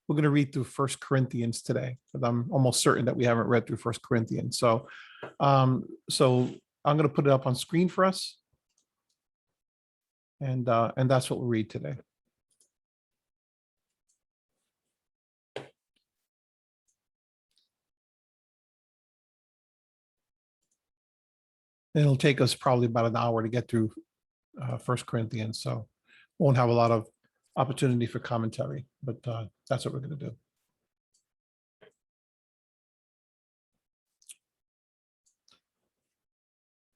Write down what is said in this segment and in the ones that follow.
we're going to read through First Corinthians today, but I'm almost certain that we haven't read through First Corinthians. So I'm going to put it up on screen for us. And that's what we'll read today. It'll take us probably about an hour to get through First Corinthians, so won't have a lot of opportunity for commentary, but that's what we're going to do.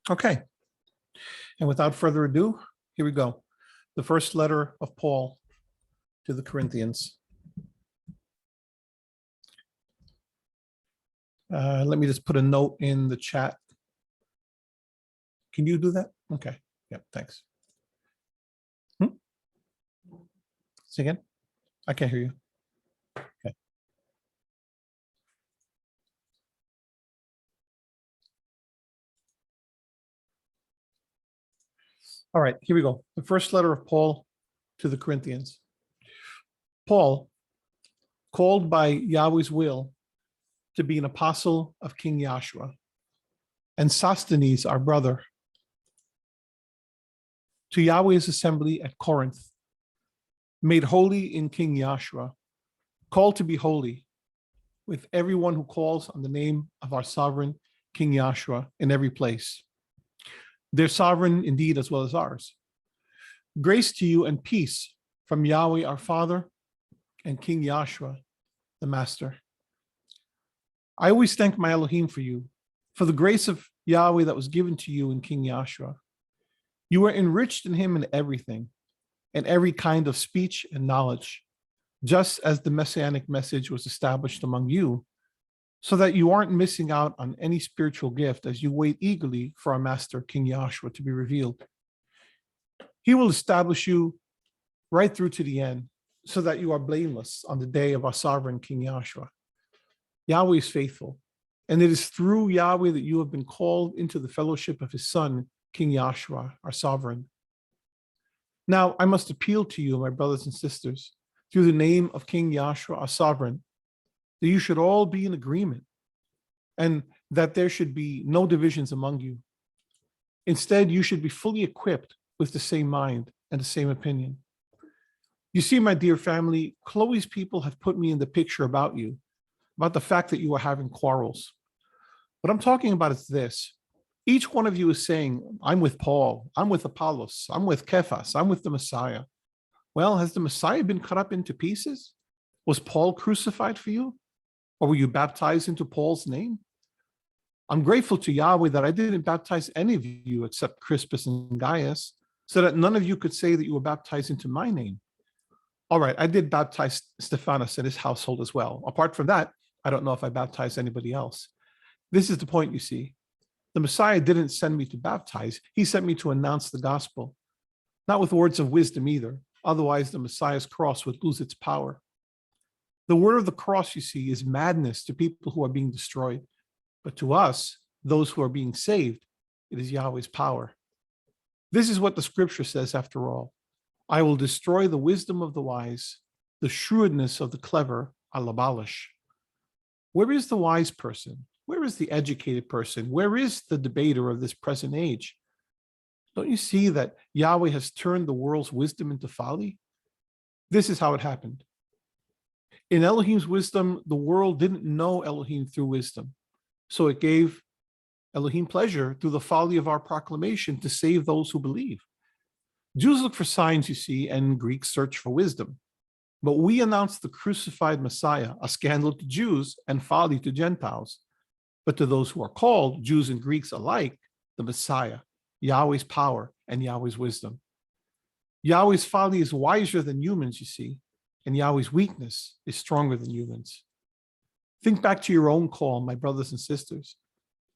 Okay, and without further ado, here we go. The first letter of Paul to the Corinthians. Let me just put a note in the chat. Can you do that? Okay. Yeah, thanks. Say again? I can't hear you. Okay. All right, here we go. The first letter of Paul to the Corinthians. Paul, called by Yahweh's will to be an apostle of King Yahshua, and Sosthenes, our brother, to Yahweh's assembly at Corinth, made holy in King Yahshua, called to be holy, with everyone who calls on the name of our sovereign King Yahshua in every place. Their sovereign indeed as well as ours. Grace to you and peace from Yahweh our Father and King Yahshua, the Master. I always thank my Elohim for you, for the grace of Yahweh that was given to you in King Yahshua. You were enriched in him in everything, in every kind of speech and knowledge, just as the messianic message was established among you, so that you aren't missing out on any spiritual gift as you wait eagerly for our Master, King Yahshua, to be revealed. He will establish you right through to the end, so that you are blameless on the day of our sovereign King Yahshua. Yahweh is faithful, and it is through Yahweh that you have been called into the fellowship of his Son, King Yahshua, our sovereign. Now, I must appeal to you, my brothers and sisters, through the name of King Yahshua, our sovereign, that you should all be in agreement and that there should be no divisions among you. Instead, you should be fully equipped with the same mind and the same opinion. You see, my dear family, Chloe's people have put me in the picture about you, about the fact that you are having quarrels. What I'm talking about is this. Each one of you is saying, I'm with Paul, I'm with Apollos, I'm with Cephas, I'm with the Messiah. Well, has the Messiah been cut up into pieces? Was Paul crucified for you? Or were you baptized into Paul's name? I'm grateful to Yahweh that I didn't baptize any of you except Crispus and Gaius, so that none of you could say that you were baptized into my name. All right, I did baptize Stephanas and his household as well. Apart from that, I don't know if I baptized anybody else. This is the point, you see. The Messiah didn't send me to baptize. He sent me to announce the gospel, not with words of wisdom either. Otherwise, the Messiah's cross would lose its power. The word of the cross, you see, is madness to people who are being destroyed. But to us, those who are being saved, it is Yahweh's power. This is what the scripture says after all. I will destroy the wisdom of the wise, the shrewdness of the clever I'll abolish. Where is the wise person? Where is the educated person? Where is the debater of this present age? Don't you see that Yahweh has turned the world's wisdom into folly? This is how it happened. In Elohim's wisdom, the world didn't know Elohim through wisdom. So it gave Elohim pleasure through the folly of our proclamation to save those who believe. Jews look for signs, you see, and Greeks search for wisdom. But we announce the crucified Messiah, a scandal to Jews and folly to Gentiles. But to those who are called, Jews and Greeks alike, the Messiah, Yahweh's power and Yahweh's wisdom. Yahweh's folly is wiser than humans, you see, and Yahweh's weakness is stronger than humans. Think back to your own call, my brothers and sisters.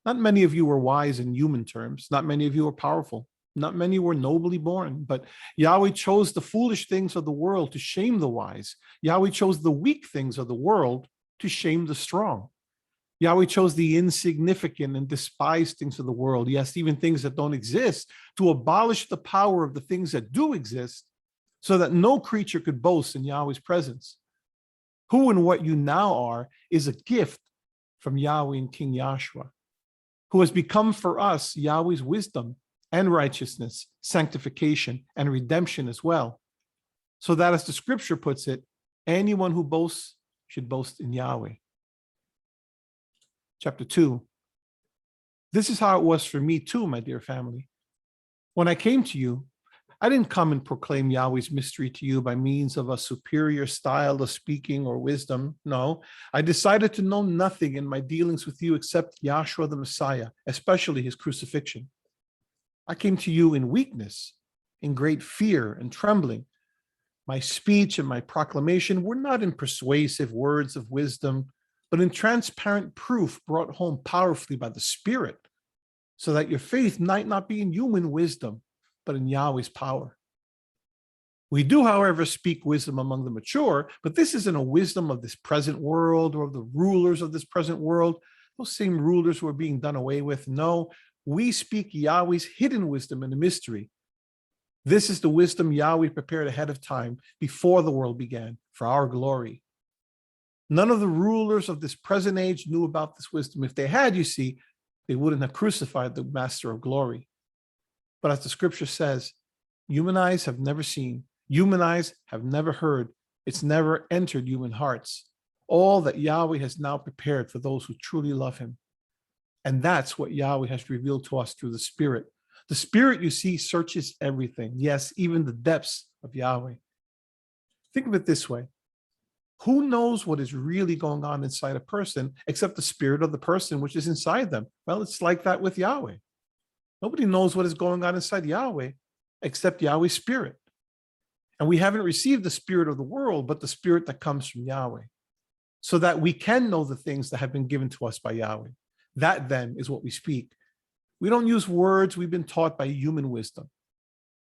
Not many of you were wise in human terms. Not many of you were powerful. Not many were nobly born, but Yahweh chose the foolish things of the world to shame the wise. Yahweh chose the weak things of the world to shame the strong. Yahweh chose the insignificant and despised things of the world, yes, even things that don't exist, to abolish the power of the things that do exist, so that no creature could boast in Yahweh's presence. Who and what you now are is a gift from Yahweh and King Yahshua, who has become for us Yahweh's wisdom and righteousness, sanctification, and redemption as well. So that, as the scripture puts it, anyone who boasts should boast in Yahweh. Chapter 2. This is how it was for me too, my dear family. When I came to you, I didn't come and proclaim Yahweh's mystery to you by means of a superior style of speaking or wisdom. No, I decided to know nothing in my dealings with you except Yahshua the Messiah, especially his crucifixion. I came to you in weakness, in great fear and trembling. My speech and my proclamation were not in persuasive words of wisdom, but in transparent proof brought home powerfully by the Spirit, so that your faith might not be in human wisdom, but in Yahweh's power. We do, however, speak wisdom among the mature, but this isn't a wisdom of this present world or of the rulers of this present world, those same rulers who are being done away with. No, we speak Yahweh's hidden wisdom in the mystery. This is the wisdom Yahweh prepared ahead of time before the world began for our glory. None of the rulers of this present age knew about this wisdom. If they had, you see, they wouldn't have crucified the Master of glory. But as the scripture says, human eyes have never seen, human eyes have never heard, it's never entered human hearts, all that Yahweh has now prepared for those who truly love him. And that's what Yahweh has revealed to us through the Spirit. The Spirit, you see, searches everything. Yes, even the depths of Yahweh. Think of it this way. Who knows what is really going on inside a person except the spirit of the person which is inside them? Well, it's like that with Yahweh. Nobody knows what is going on inside Yahweh except Yahweh's Spirit. And we haven't received the spirit of the world, but the Spirit that comes from Yahweh, so that we can know the things that have been given to us by Yahweh. That then is what we speak. We don't use words we've been taught by human wisdom,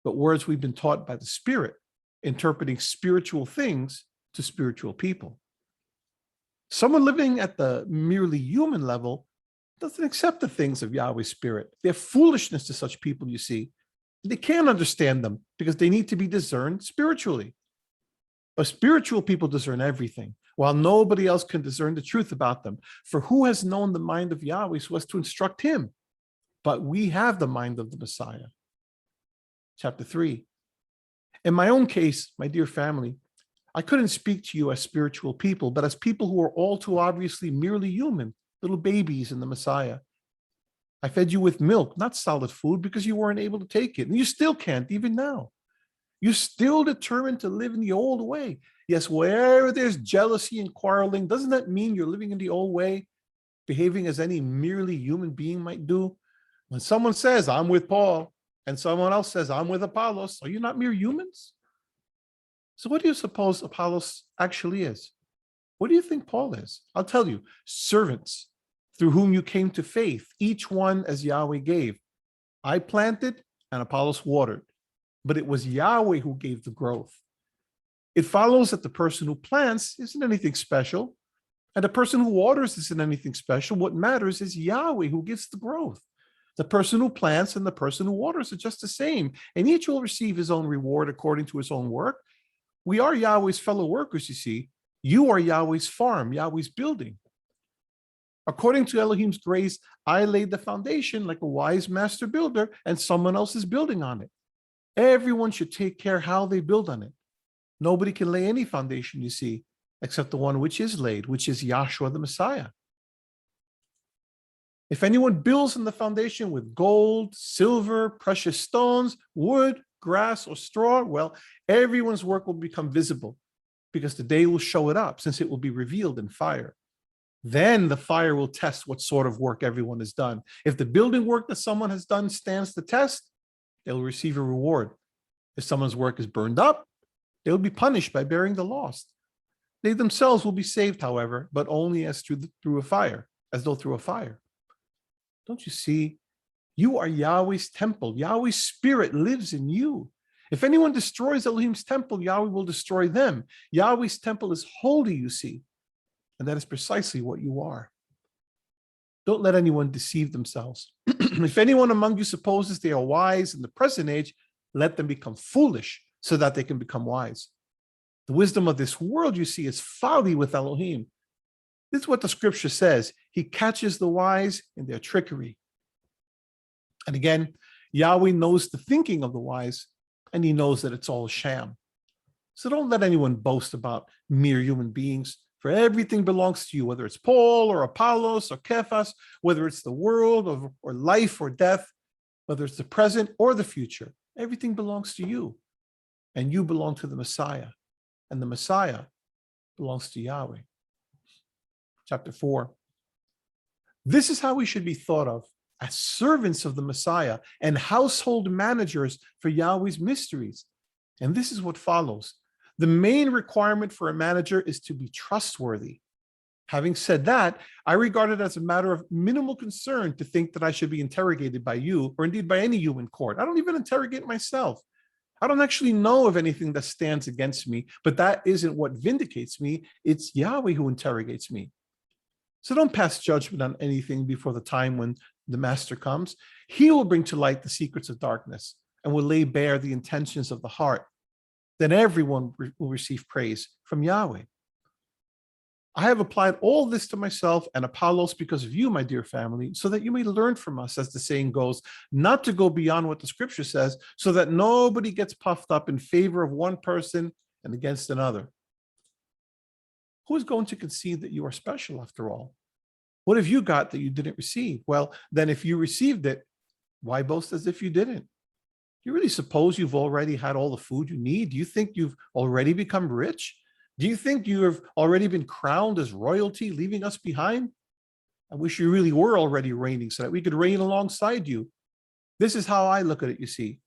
but words we've been taught by the Spirit, interpreting spiritual things to spiritual people. Someone living at the merely human level doesn't accept the things of Yahweh's Spirit. They're foolishness to such people, you see. They can't understand them because they need to be discerned spiritually. But spiritual people discern everything, while nobody else can discern the truth about them. For who has known the mind of Yahweh so as to instruct him? But we have the mind of the Messiah. Chapter 3. In my own case, my dear family, I couldn't speak to you as spiritual people, but as people who are all too obviously merely human, little babies in the Messiah. I fed you with milk, not solid food, because you weren't able to take it. And you still can't, even now. You're still determined to live in the old way. Yes, wherever there's jealousy and quarreling, doesn't that mean you're living in the old way, behaving as any merely human being might do? When someone says, I'm with Paul, and someone else says, I'm with Apollos, are you not mere humans? So what do you suppose Apollos actually is? What do you think Paul is? I'll tell you, servants through whom you came to faith, each one as Yahweh gave. I planted and Apollos watered, but it was Yahweh who gave the growth. It follows that the person who plants isn't anything special, and the person who waters isn't anything special. What matters is Yahweh who gives the growth. The person who plants and the person who waters are just the same, and each will receive his own reward according to his own work. We are Yahweh's fellow workers, you see. You are Yahweh's farm, Yahweh's building. According to Elohim's grace, I laid the foundation like a wise master builder, and someone else is building on it. Everyone should take care how they build on it. Nobody can lay any foundation, you see, except the one which is laid, which is Yahshua the Messiah. If anyone builds on the foundation with gold, silver, precious stones, wood, grass, or straw, well, everyone's work will become visible because the day will show it up, since it will be revealed in fire. Then the fire will test what sort of work everyone has done. If the building work that someone has done stands the test, they'll receive a reward. If someone's work is burned up, they'll be punished by bearing the loss. They themselves will be saved, however, but only as through a fire, as though through a fire. Don't you see? You are Yahweh's temple. Yahweh's Spirit lives in you. If anyone destroys Elohim's temple, Yahweh will destroy them. Yahweh's temple is holy, you see, and that is precisely what you are. Don't let anyone deceive themselves. If anyone among you supposes they are wise in the present age, let them become foolish so that they can become wise. The wisdom of this world, you see, is folly with Elohim. This is what the scripture says. He catches the wise in their trickery. And again, Yahweh knows the thinking of the wise, and he knows that it's all a sham. So don't let anyone boast about mere human beings, for everything belongs to you, whether it's Paul or Apollos or Cephas, whether it's the world or life or death, whether it's the present or the future. Everything belongs to you, and you belong to the Messiah, and the Messiah belongs to Yahweh. Chapter 4. This is how we should be thought of, as servants of the Messiah and household managers for Yahweh's mysteries. And this is what follows. The main requirement for a manager is to be trustworthy. Having said that, I regard it as a matter of minimal concern to think that I should be interrogated by you, or indeed by any human court. I don't even interrogate myself. I don't actually know of anything that stands against me, but that isn't what vindicates me. It's Yahweh who interrogates me. So don't pass judgment on anything before the time when the master comes. He will bring to light the secrets of darkness and will lay bare the intentions of the heart. Then everyone will receive praise from Yahweh. I have applied all this to myself and Apollos because of you, my dear family, so that you may learn from us, as the saying goes, not to go beyond what the scripture says, so that nobody gets puffed up in favor of one person and against another. Who is going to concede that you are special after all? What have you got that you didn't receive? Well, then if you received it, why boast as if you didn't? Do you really suppose you've already had all the food you need? Do you think you've already become rich? Do you think you have already been crowned as royalty, leaving us behind? I wish you really were already reigning so that we could reign alongside you. This is how I look at it, you see.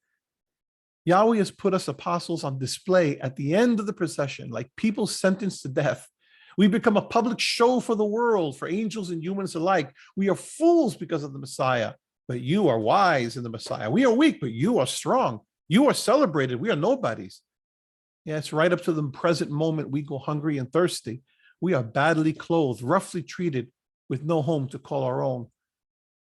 Yahweh has put us apostles on display at the end of the procession, like people sentenced to death. We become a public show for the world, for angels and humans alike. We are fools because of the Messiah, but you are wise in the Messiah. We are weak, but you are strong. You are celebrated. We are nobodies. Yes, right up to the present moment, we go hungry and thirsty. We are badly clothed, roughly treated, with no home to call our own.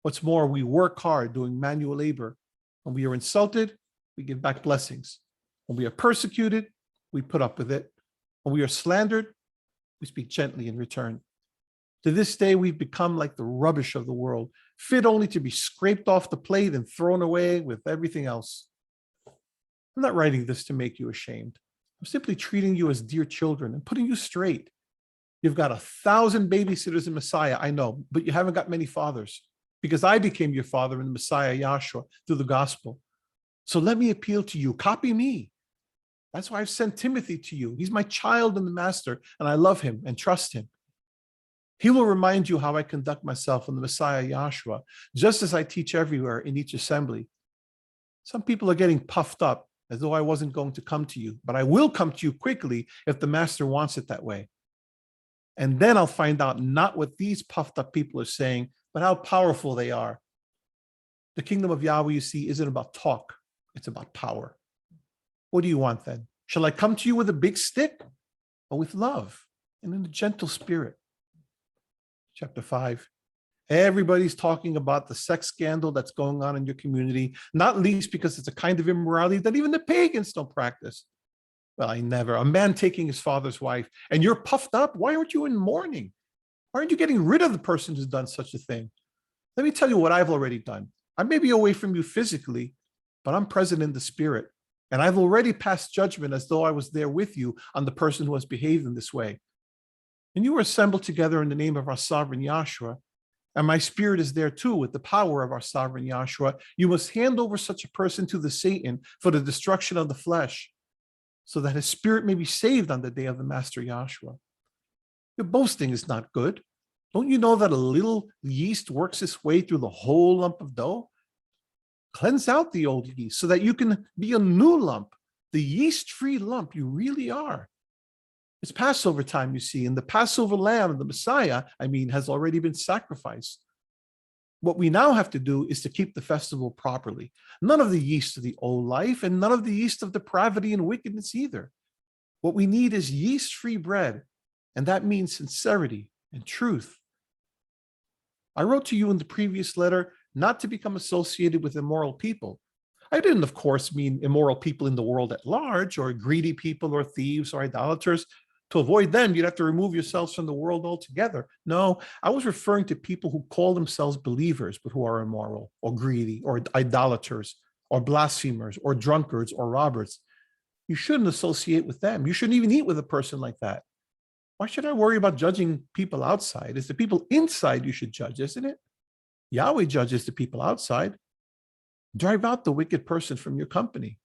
What's more, we work hard doing manual labor. When we are insulted, we give back blessings. When we are persecuted, we put up with it. When we are slandered, we speak gently in return. To this day, we've become like the rubbish of the world, fit only to be scraped off the plate and thrown away with everything else. I'm not writing this to make you ashamed. I'm simply treating you as dear children and putting you straight. You've got 1,000 babysitters in Messiah, I know, but you haven't got many fathers, because I became your father in the Messiah, Yahshua, through the gospel. So let me appeal to you. Copy me. That's why I've sent Timothy to you. He's my child in the master, and I love him and trust him. He will remind you how I conduct myself in the Messiah, Yahshua, just as I teach everywhere in each assembly. Some people are getting puffed up as though I wasn't going to come to you, but I will come to you quickly if the master wants it that way. And then I'll find out not what these puffed up people are saying, but how powerful they are. The kingdom of Yahweh, you see, isn't about talk. It's about power. What do you want then? Shall I come to you with a big stick, or with love and in a gentle spirit? Chapter 5. Everybody's talking about the sex scandal that's going on in your community, not least because it's a kind of immorality that even the pagans don't practice. Well, I never. A man taking his father's wife, and you're puffed up? Why aren't you in mourning? Why aren't you getting rid of the person who's done such a thing? Let me tell you what I've already done. I may be away from you physically, but I'm present in the spirit. And I've already passed judgment as though I was there with you on the person who has behaved in this way. And you were assembled together in the name of our sovereign Yahshua. And my spirit is there too with the power of our sovereign Yahshua. You must hand over such a person to the Satan for the destruction of the flesh, so that his spirit may be saved on the day of the Master Yahshua. Your boasting is not good. Don't you know that a little yeast works its way through the whole lump of dough? Cleanse out the old yeast so that you can be a new lump, the yeast-free lump you really are. It's Passover time, you see, and the Passover lamb, the Messiah, has already been sacrificed. What we now have to do is to keep the festival properly. None of the yeast of the old life and none of the yeast of depravity and wickedness either. What we need is yeast-free bread, and that means sincerity and truth. I wrote to you in the previous letter not to become associated with immoral people. I didn't, of course, mean immoral people in the world at large, or greedy people, or thieves, or idolaters. To avoid them, you'd have to remove yourselves from the world altogether. No, I was referring to people who call themselves believers, but who are immoral, or greedy, or idolaters, or blasphemers, or drunkards, or robbers. You shouldn't associate with them. You shouldn't even eat with a person like that. Why should I worry about judging people outside? It's the people inside you should judge, isn't it? Yahweh judges the people outside. Drive out the wicked person from your company.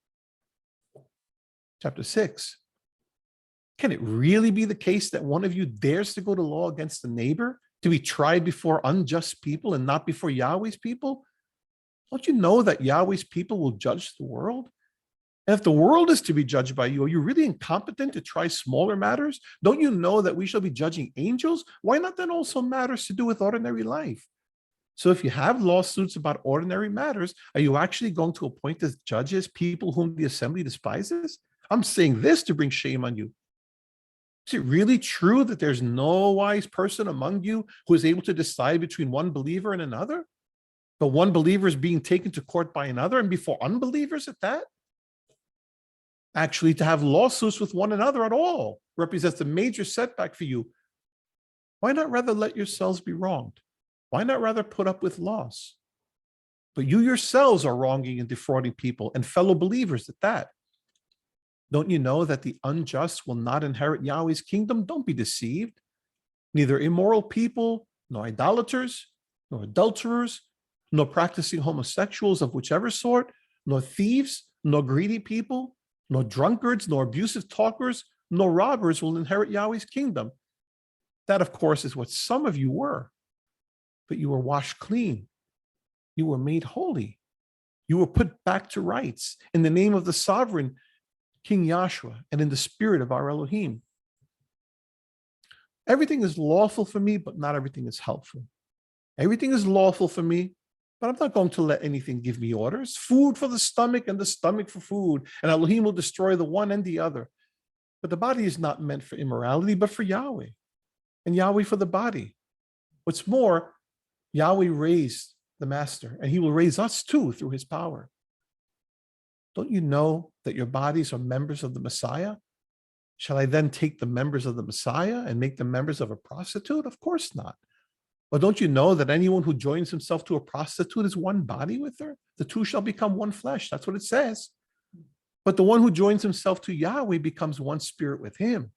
Chapter 6. Can it really be the case that one of you dares to go to law against the neighbor, to be tried before unjust people and not before Yahweh's people? Don't you know that Yahweh's people will judge the world? And if the world is to be judged by you, are you really incompetent to try smaller matters? Don't you know that we shall be judging angels? Why not then also matters to do with ordinary life? So if you have lawsuits about ordinary matters, are you actually going to appoint as judges people whom the assembly despises? I'm saying this to bring shame on you. Is it really true that there's no wise person among you who is able to decide between one believer and another? But one believer is being taken to court by another, and before unbelievers at that? Actually, to have lawsuits with one another at all represents a major setback for you. Why not rather let yourselves be wronged? Why not rather put up with loss? But you yourselves are wronging and defrauding people and fellow believers at that. Don't you know that the unjust will not inherit Yahweh's kingdom? Don't be deceived. Neither immoral people, nor idolaters, nor adulterers, nor practicing homosexuals of whichever sort, nor thieves, nor greedy people, nor drunkards, nor abusive talkers, nor robbers will inherit Yahweh's kingdom. That, of course, is what some of you were. But you were washed clean. You were made holy. You were put back to rights in the name of the sovereign King Yahshua and in the spirit of our Elohim. Everything is lawful for me, but not everything is helpful. Everything is lawful for me, but I'm not going to let anything give me orders. Food for the stomach and the stomach for food, and Elohim will destroy the one and the other. But the body is not meant for immorality, but for Yahweh, and Yahweh for the body. What's more, Yahweh raised the master, and he will raise us too through his power. Don't you know that your bodies are members of the Messiah? Shall I then take the members of the Messiah and make them members of a prostitute? Of course not. Or don't you know that anyone who joins himself to a prostitute is one body with her? The two shall become one flesh. That's what it says. But the one who joins himself to Yahweh becomes one spirit with him.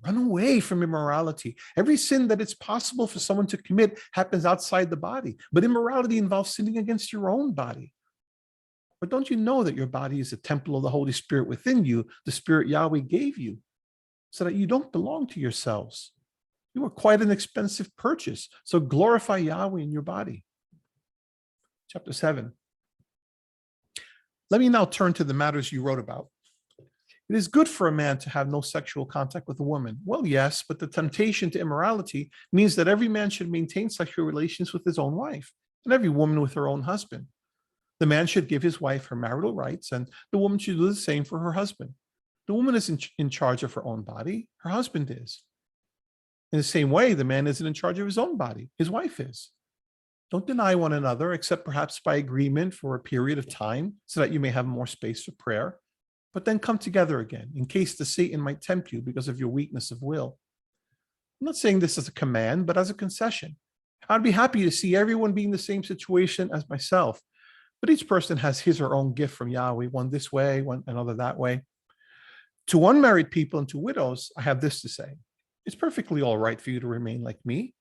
Run away from immorality. Every sin that it's possible for someone to commit happens outside the body. But immorality involves sinning against your own body. But don't you know that your body is a temple of the Holy Spirit within you, the Spirit Yahweh gave you, so that you don't belong to yourselves? You are quite an expensive purchase, so glorify Yahweh in your body. Chapter 7. Let me now turn to the matters you wrote about. It is good for a man to have no sexual contact with a woman. Well, yes, but the temptation to immorality means that every man should maintain sexual relations with his own wife, and every woman with her own husband. The man should give his wife her marital rights, and the woman should do the same for her husband. The woman is in charge of her own body. Her husband is. In the same way, the man isn't in charge of his own body. His wife is. Don't deny one another, except perhaps by agreement for a period of time, so that you may have more space for prayer. But then come together again, in case the Satan might tempt you because of your weakness of will. I'm not saying this as a command, but as a concession. I'd be happy to see everyone be in the same situation as myself. But each person has his or her own gift from Yahweh, one this way, one another that way. To unmarried people and to widows, I have this to say. It's perfectly all right for you to remain like me.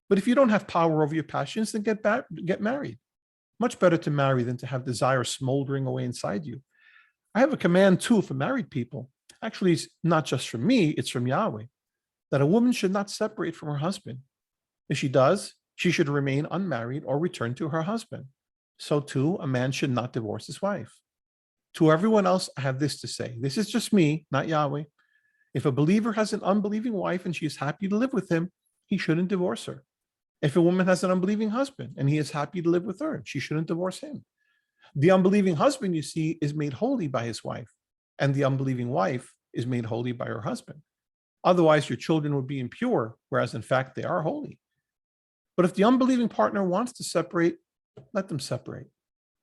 But if you don't have power over your passions, then get married. Much better to marry than to have desire smoldering away inside you. I have a command too for married people. Actually, it's not just from me, it's from Yahweh, that a woman should not separate from her husband. If she does, she should remain unmarried or return to her husband. So too, a man should not divorce his wife. To everyone else, I have this to say. This is just me, not Yahweh. If a believer has an unbelieving wife and she is happy to live with him, he shouldn't divorce her. If a woman has an unbelieving husband and he is happy to live with her, she shouldn't divorce him. The unbelieving husband, you see, is made holy by his wife, and the unbelieving wife is made holy by her husband. Otherwise, your children would be impure, whereas in fact they are holy. But if the unbelieving partner wants to separate, let them separate.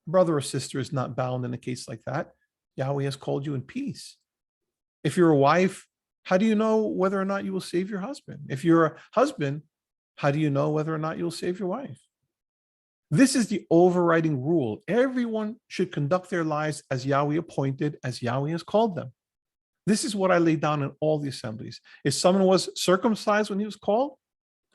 Brother or sister is not bound in a case like that. Yahweh has called you in peace. If you're a wife, how do you know whether or not you will save your husband? If you're a husband, how do you know whether or not you'll save your wife? This is the overriding rule. Everyone should conduct their lives as Yahweh appointed, as Yahweh has called them. This is what I laid down in all the assemblies. If someone was circumcised when he was called,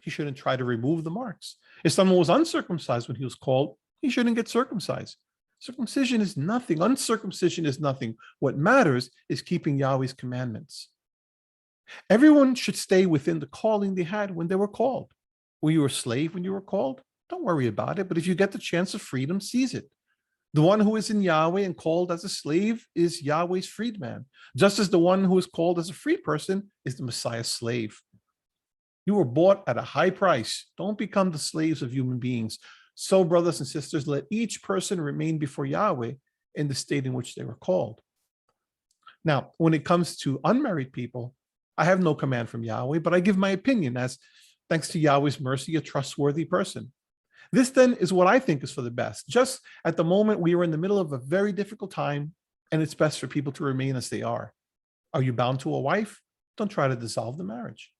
he shouldn't try to remove the marks. If someone was uncircumcised when he was called, he shouldn't get circumcised. Circumcision is nothing. Uncircumcision is nothing. What matters is keeping Yahweh's commandments. Everyone should stay within the calling they had when they were called. Were you a slave when you were called? Don't worry about it. But if you get the chance of freedom, seize it. The one who is in Yahweh and called as a slave is Yahweh's freedman, just as the one who is called as a free person is the Messiah's slave. You were bought at a high price. Don't become the slaves of human beings. So, brothers and sisters, let each person remain before Yahweh in the state in which they were called. Now, when it comes to unmarried people, I have no command from Yahweh, but I give my opinion as, thanks to Yahweh's mercy, a trustworthy person. This then is what I think is for the best. Just at the moment, we are in the middle of a very difficult time, and it's best for people to remain as they are. Are you bound to a wife? Don't try to dissolve the marriage.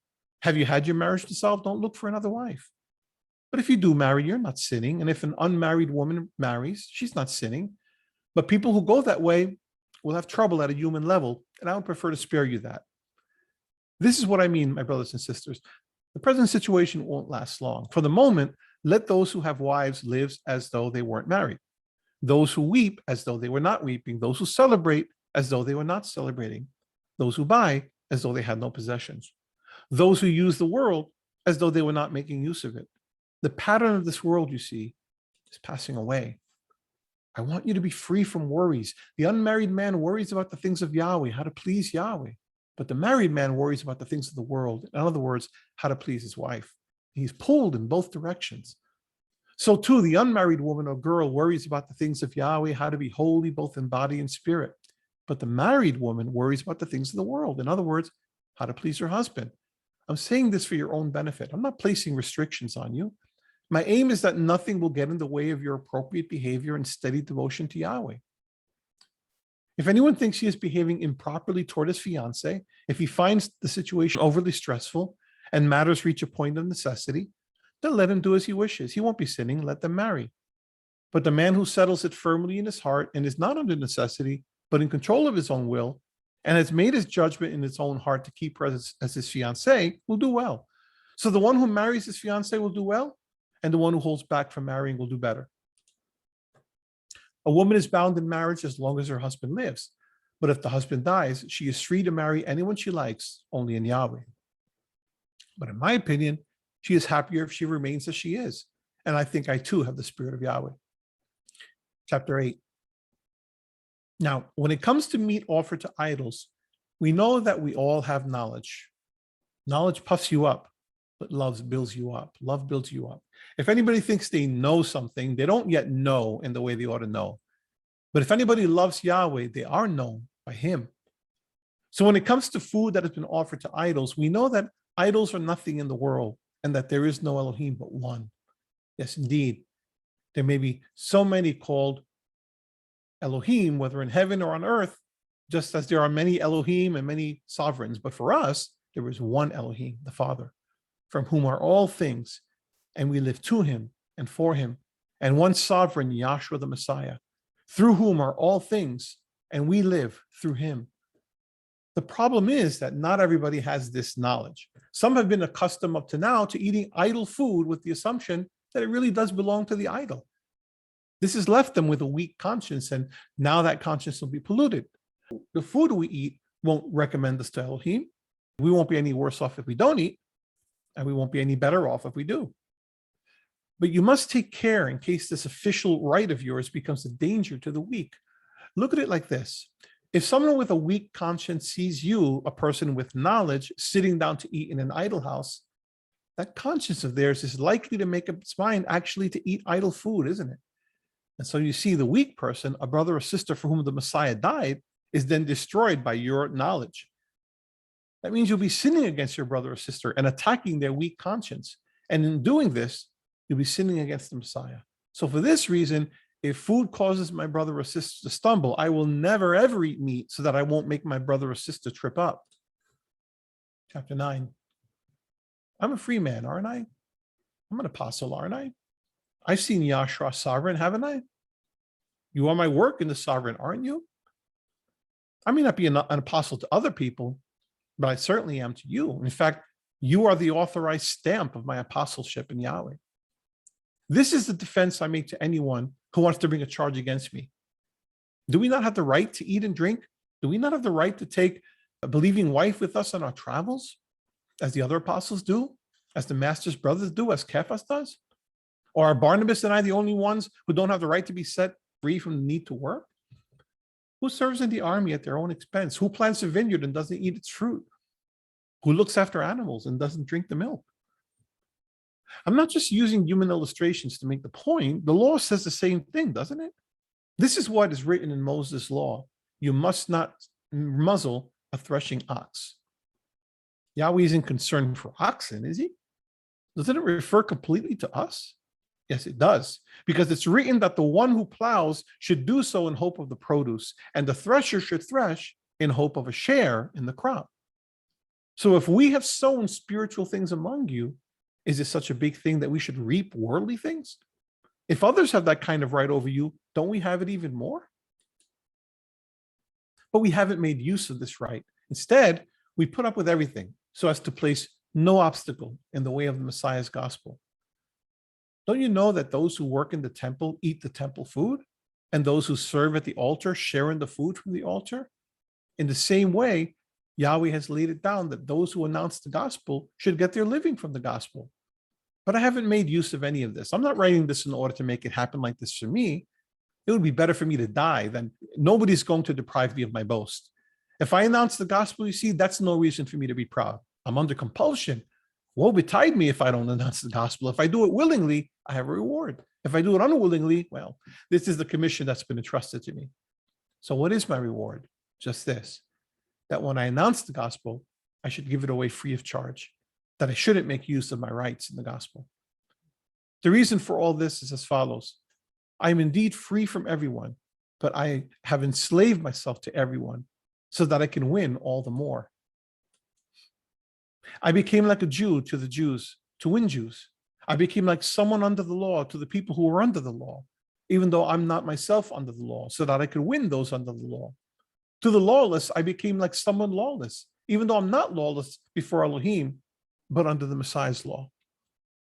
Have you had your marriage dissolved? Don't look for another wife. But if you do marry, you're not sinning. And if an unmarried woman marries, she's not sinning. But people who go that way will have trouble at a human level, and I would prefer to spare you that. This is what I mean, my brothers and sisters. The present situation won't last long. For the moment, let those who have wives live as though they weren't married. Those who weep as though they were not weeping. Those who celebrate as though they were not celebrating. Those who buy as though they had no possessions. Those who use the world as though they were not making use of it. The pattern of this world, you see, is passing away. I want you to be free from worries. The unmarried man worries about the things of Yahweh, how to please Yahweh. But the married man worries about the things of the world. In other words, how to please his wife. He's pulled in both directions. So too, the unmarried woman or girl worries about the things of Yahweh, how to be holy both in body and spirit. But the married woman worries about the things of the world. In other words, how to please her husband. I'm saying this for your own benefit. I'm not placing restrictions on you. My aim is that nothing will get in the way of your appropriate behavior and steady devotion to Yahweh. If anyone thinks he is behaving improperly toward his fiancée, if he finds the situation overly stressful and matters reach a point of necessity, then let him do as he wishes. He won't be sinning. Let them marry. But the man who settles it firmly in his heart and is not under necessity, but in control of his own will, and has made his judgment in his own heart to keep her as his fiancée, will do well. So the one who marries his fiancée will do well, and the one who holds back from marrying will do better. A woman is bound in marriage as long as her husband lives. But if the husband dies, she is free to marry anyone she likes, only in Yahweh. But in my opinion, she is happier if she remains as she is. And I think I too have the spirit of Yahweh. Chapter 8. Now, when it comes to meat offered to idols, we know that we all have knowledge. Knowledge puffs you up, but love builds you up. Love builds you up. If anybody thinks they know something, they don't yet know in the way they ought to know. But if anybody loves Yahweh, they are known by him. So when it comes to food that has been offered to idols, we know that idols are nothing in the world and that there is no Elohim but one. Yes, indeed. There may be so many called Elohim, whether in heaven or on earth, just as there are many Elohim and many sovereigns. But for us, there is one Elohim, the Father, from whom are all things, and we live to him and for him, and one sovereign, Yahshua the Messiah, through whom are all things, and we live through him. The problem is that not everybody has this knowledge. Some have been accustomed up to now to eating idol food with the assumption that it really does belong to the idol. This has left them with a weak conscience, and now that conscience will be polluted. The food we eat won't recommend us to Elohim. We won't be any worse off if we don't eat, and we won't be any better off if we do. But you must take care in case this official right of yours becomes a danger to the weak. Look at it like this. If someone with a weak conscience sees you, a person with knowledge, sitting down to eat in an idol house, that conscience of theirs is likely to make up its mind actually to eat idol food, isn't it? And so you see the weak person, a brother or sister for whom the Messiah died, is then destroyed by your knowledge. That means you'll be sinning against your brother or sister and attacking their weak conscience. And in doing this, you'll be sinning against the Messiah. So for this reason, if food causes my brother or sister to stumble, I will never ever eat meat so that I won't make my brother or sister trip up. Chapter 9. I'm a free man, aren't I? I'm an apostle, aren't I? I've seen Yahshua sovereign, haven't I? You are my work in the sovereign, aren't you? I may not be an apostle to other people, but I certainly am to you. In fact, you are the authorized stamp of my apostleship in Yahweh. This is the defense I make to anyone who wants to bring a charge against me. Do we not have the right to eat and drink? Do we not have the right to take a believing wife with us on our travels, as the other apostles do, as the master's brothers do, as Cephas does? Or are Barnabas and I the only ones who don't have the right to be set free from the need to work? Who serves in the army at their own expense? Who plants a vineyard and doesn't eat its fruit? Who looks after animals and doesn't drink the milk? I'm not just using human illustrations to make the point. The law says the same thing, doesn't it? This is what is written in Moses' law. You must not muzzle a threshing ox. Yahweh isn't concerned for oxen, is he? Doesn't it refer completely to us? Yes, it does, because it's written that the one who plows should do so in hope of the produce, and the thresher should thresh in hope of a share in the crop. So if we have sown spiritual things among you, is it such a big thing that we should reap worldly things? If others have that kind of right over you, don't we have it even more? But we haven't made use of this right. Instead, we put up with everything so as to place no obstacle in the way of the Messiah's gospel. Don't you know that those who work in the temple eat the temple food, and those who serve at the altar share in the food from the altar? In the same way, Yahweh has laid it down that those who announce the gospel should get their living from the gospel. But I haven't made use of any of this. I'm not writing this in order to make it happen like this for me. It would be better for me to die than nobody's going to deprive me of my boast. If I announce the gospel, you see, that's no reason for me to be proud. I'm under compulsion. Woe betide me if I don't announce the gospel. If I do it willingly, I have a reward. If I do it unwillingly, well, this is the commission that's been entrusted to me. So what is my reward? Just this, that when I announce the gospel, I should give it away free of charge, that I shouldn't make use of my rights in the gospel. The reason for all this is as follows. I am indeed free from everyone, but I have enslaved myself to everyone so that I can win all the more. I became like a Jew to the Jews to win Jews. I became like someone under the law to the people who were under the law, even though I'm not myself under the law, so that I could win those under the law. To the lawless, I became like someone lawless, even though I'm not lawless before Elohim, but under the Messiah's law,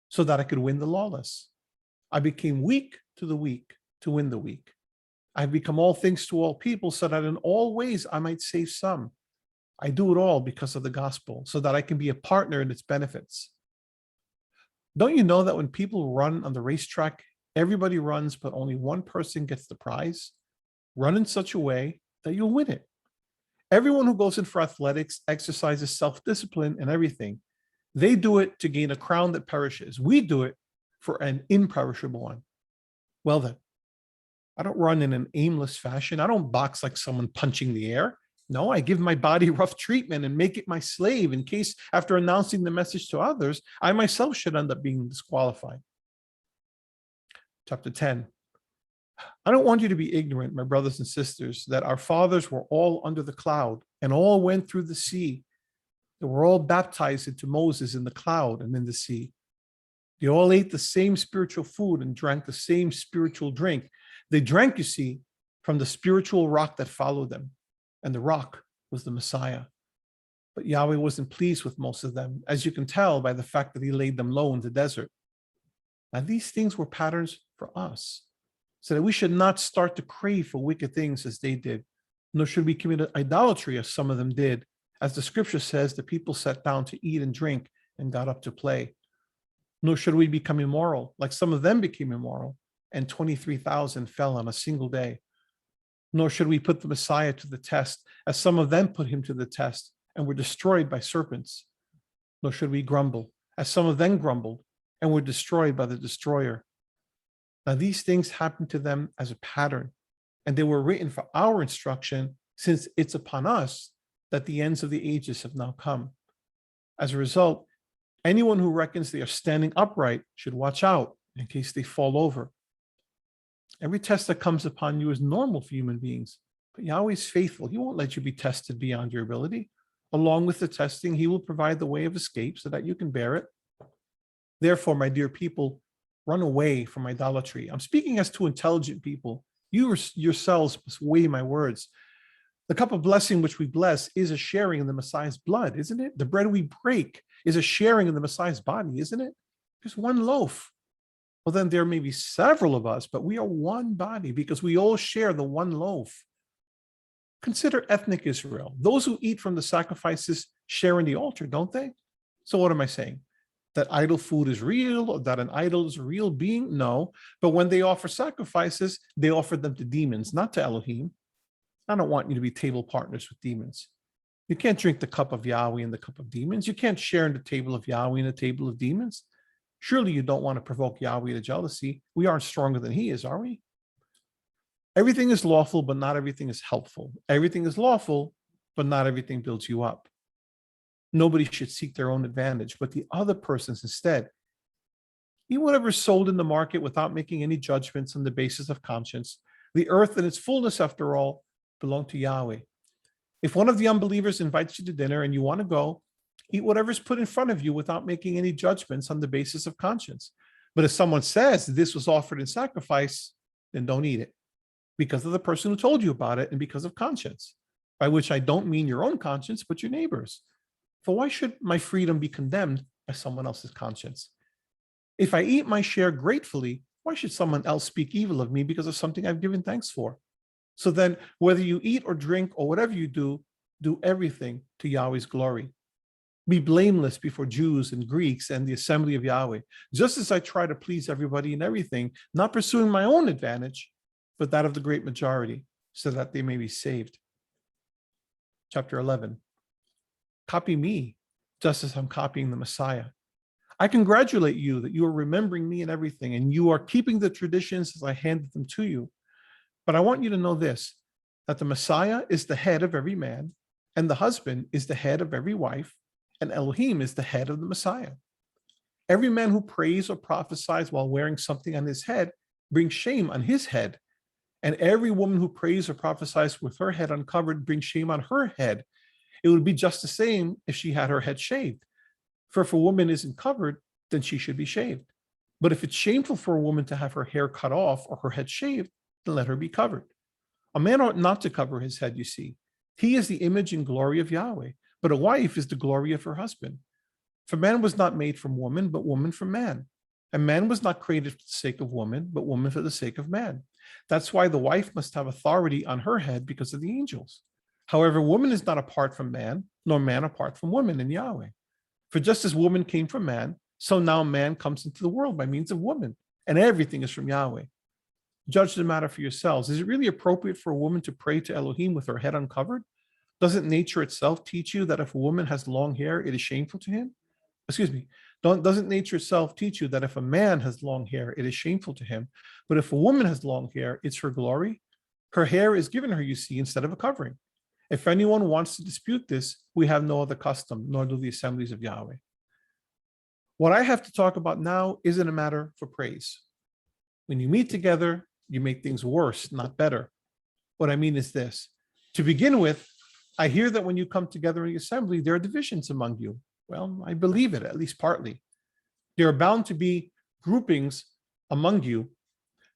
so that I could win the lawless. I became weak to the weak to win the weak. I've become all things to all people, so that in all ways I might save some. I do it all because of the gospel, so that I can be a partner in its benefits. Don't you know that when people run on the racetrack, everybody runs, but only one person gets the prize? Run in such a way that you'll win it. Everyone who goes in for athletics exercises self-discipline and everything. They do it to gain a crown that perishes. We do it for an imperishable one. Well then, I don't run in an aimless fashion. I don't box like someone punching the air. No, I give my body rough treatment and make it my slave in case after announcing the message to others, I myself should end up being disqualified. Chapter 10. I don't want you to be ignorant, my brothers and sisters, that our fathers were all under the cloud and all went through the sea. They were all baptized into Moses in the cloud and in the sea. They all ate the same spiritual food and drank the same spiritual drink. They drank, you see, from the spiritual rock that followed them, and the rock was the Messiah. But Yahweh wasn't pleased with most of them, as you can tell by the fact that he laid them low in the desert. Now, these things were patterns for us, so that we should not start to crave for wicked things as they did, nor should we commit idolatry as some of them did. As the scripture says, the people sat down to eat and drink and got up to play. Nor should we become immoral, like some of them became immoral, and 23,000 fell on a single day. Nor should we put the Messiah to the test, as some of them put him to the test and were destroyed by serpents. Nor should we grumble, as some of them grumbled and were destroyed by the destroyer. Now these things happened to them as a pattern, and they were written for our instruction, since it's upon us that the ends of the ages have now come. As a result, anyone who reckons they are standing upright should watch out in case they fall over. Every test that comes upon you is normal for human beings, but Yahweh is faithful. He won't let you be tested beyond your ability. Along with the testing, he will provide the way of escape so that you can bear it. Therefore, my dear people, run away from idolatry. I'm speaking as to intelligent people. You yourselves must weigh my words. The cup of blessing which we bless is a sharing in the Messiah's blood, isn't it? The bread we break is a sharing in the Messiah's body, isn't it? There's one loaf. Well, then there may be several of us, but we are one body because we all share the one loaf. Consider ethnic Israel. Those who eat from the sacrifices share in the altar, don't they? So what am I saying? That idol food is real, or that an idol is a real being? No. But when they offer sacrifices, they offer them to demons, not to Elohim. I don't want you to be table partners with demons. You can't drink the cup of Yahweh and the cup of demons. You can't share in the table of Yahweh and the table of demons. Surely you don't want to provoke Yahweh to jealousy. We aren't stronger than he is, are we? Everything is lawful, but not everything is helpful. Everything is lawful, but not everything builds you up. Nobody should seek their own advantage, but the other person's instead. Eat whatever is sold in the market without making any judgments on the basis of conscience. The earth and its fullness, after all, belong to Yahweh. If one of the unbelievers invites you to dinner and you want to go, eat whatever is put in front of you without making any judgments on the basis of conscience. But if someone says this was offered in sacrifice, then don't eat it because of the person who told you about it and because of conscience, by which I don't mean your own conscience, but your neighbor's. For why should my freedom be condemned by someone else's conscience? If I eat my share gratefully, why should someone else speak evil of me because of something I've given thanks for? So then, whether you eat or drink or whatever you do everything to Yahweh's glory. Be blameless before Jews and Greeks and the assembly of Yahweh, just as I try to please everybody in everything, not pursuing my own advantage, but that of the great majority, so that they may be saved. Chapter 11. Copy me, just as I'm copying the Messiah. I congratulate you that you are remembering me in everything, and you are keeping the traditions as I handed them to you. But I want you to know this, that the Messiah is the head of every man, and the husband is the head of every wife, and Elohim is the head of the Messiah. Every man who prays or prophesies while wearing something on his head brings shame on his head, and every woman who prays or prophesies with her head uncovered brings shame on her head. It would be just the same if she had her head shaved. For if a woman isn't covered, then she should be shaved. But if it's shameful for a woman to have her hair cut off or her head shaved, then let her be covered. A man ought not to cover his head, you see. He is the image and glory of Yahweh, but a wife is the glory of her husband. For man was not made from woman, but woman from man. And man was not created for the sake of woman, but woman for the sake of man. That's why the wife must have authority on her head because of the angels. However, woman is not apart from man, nor man apart from woman in Yahweh. For just as woman came from man, so now man comes into the world by means of woman, and everything is from Yahweh. Judge the matter for yourselves. Is it really appropriate for a woman to pray to Elohim with her head uncovered? Doesn't nature itself teach you that if a woman has long hair, it is shameful to him? Doesn't nature itself teach you that if a man has long hair, it is shameful to him? But if a woman has long hair, it's her glory. Her hair is given her, you see, instead of a covering. If anyone wants to dispute this, we have no other custom, nor do the assemblies of Yahweh. What I have to talk about now isn't a matter for praise. When you meet together, you make things worse, not better. What I mean is this. To begin with, I hear that when you come together in the assembly, there are divisions among you. Well, I believe it, at least partly. There are bound to be groupings among you.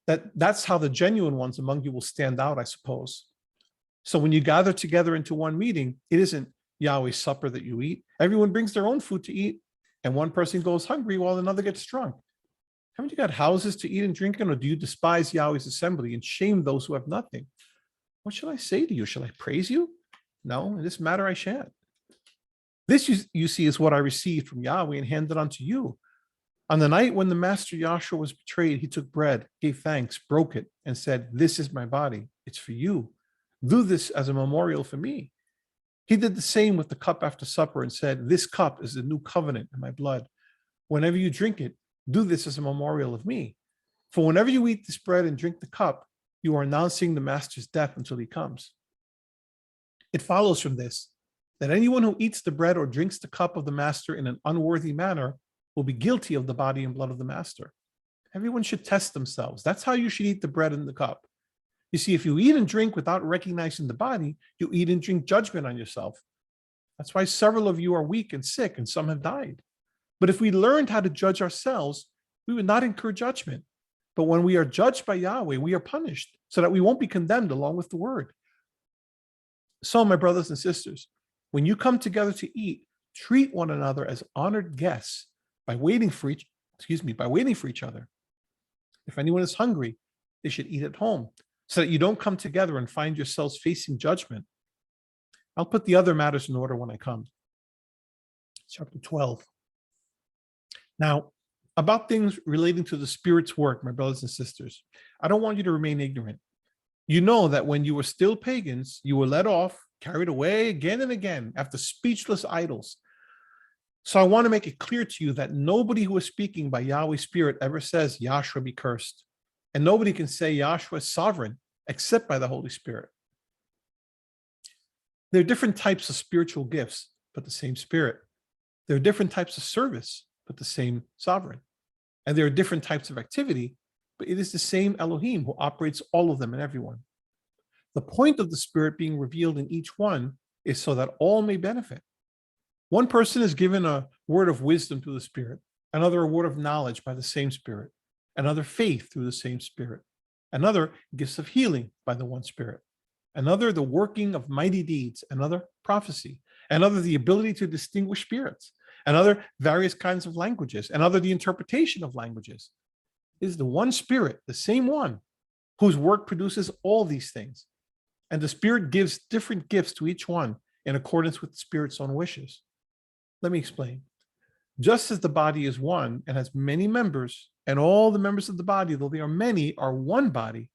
That's how the genuine ones among you will stand out, I suppose. So when you gather together into one meeting, it isn't Yahweh's supper that you eat. Everyone brings their own food to eat, and one person goes hungry while another gets drunk. Haven't you got houses to eat and drink in, or do you despise Yahweh's assembly and shame those who have nothing? What shall I say to you? Shall I praise you? No, in this matter I shan't. This, you see, is what I received from Yahweh and handed on to you. On the night when the master Yahshua was betrayed, he took bread, gave thanks, broke it, and said, "This is my body. It's for you. Do this as a memorial for me." He did the same with the cup after supper and said, "This cup is the new covenant in my blood. Whenever you drink it, do this as a memorial of me. For whenever you eat this bread and drink the cup, you are announcing the master's death until he comes." It follows from this that anyone who eats the bread or drinks the cup of the master in an unworthy manner will be guilty of the body and blood of the master. Everyone should test themselves. That's how you should eat the bread and the cup. You see, if you eat and drink without recognizing the body, you eat and drink judgment on yourself. That's why several of you are weak and sick, and some have died. But if we learned how to judge ourselves, we would not incur judgment. But when we are judged by Yahweh, we are punished so that we won't be condemned along with the word. So, my brothers and sisters, when you come together to eat, treat one another as honored guests by waiting for each other. If anyone is hungry, they should eat at home, so that you don't come together and find yourselves facing judgment. I'll put the other matters in order when I come. Chapter 12. Now, about things relating to the Spirit's work, my brothers and sisters, I don't want you to remain ignorant. You know that when you were still pagans, you were led off, carried away again and again after speechless idols. So I want to make it clear to you that nobody who is speaking by Yahweh's Spirit ever says, Yahshua be cursed. And nobody can say Yahshua is sovereign except by the Holy Spirit. There are different types of spiritual gifts, but the same Spirit. There are different types of service, but the same sovereign. And there are different types of activity, but it is the same Elohim who operates all of them in everyone. The point of the Spirit being revealed in each one is so that all may benefit. One person is given a word of wisdom through the Spirit, another a word of knowledge by the same Spirit, another faith through the same Spirit, another gifts of healing by the one Spirit, another the working of mighty deeds, another prophecy, another the ability to distinguish spirits, another various kinds of languages, another the interpretation of languages. It is the one Spirit, the same one, whose work produces all these things. And the Spirit gives different gifts to each one in accordance with the Spirit's own wishes. Let me explain. Just as the body is one and has many members, and all the members of the body, though they are many, are one body,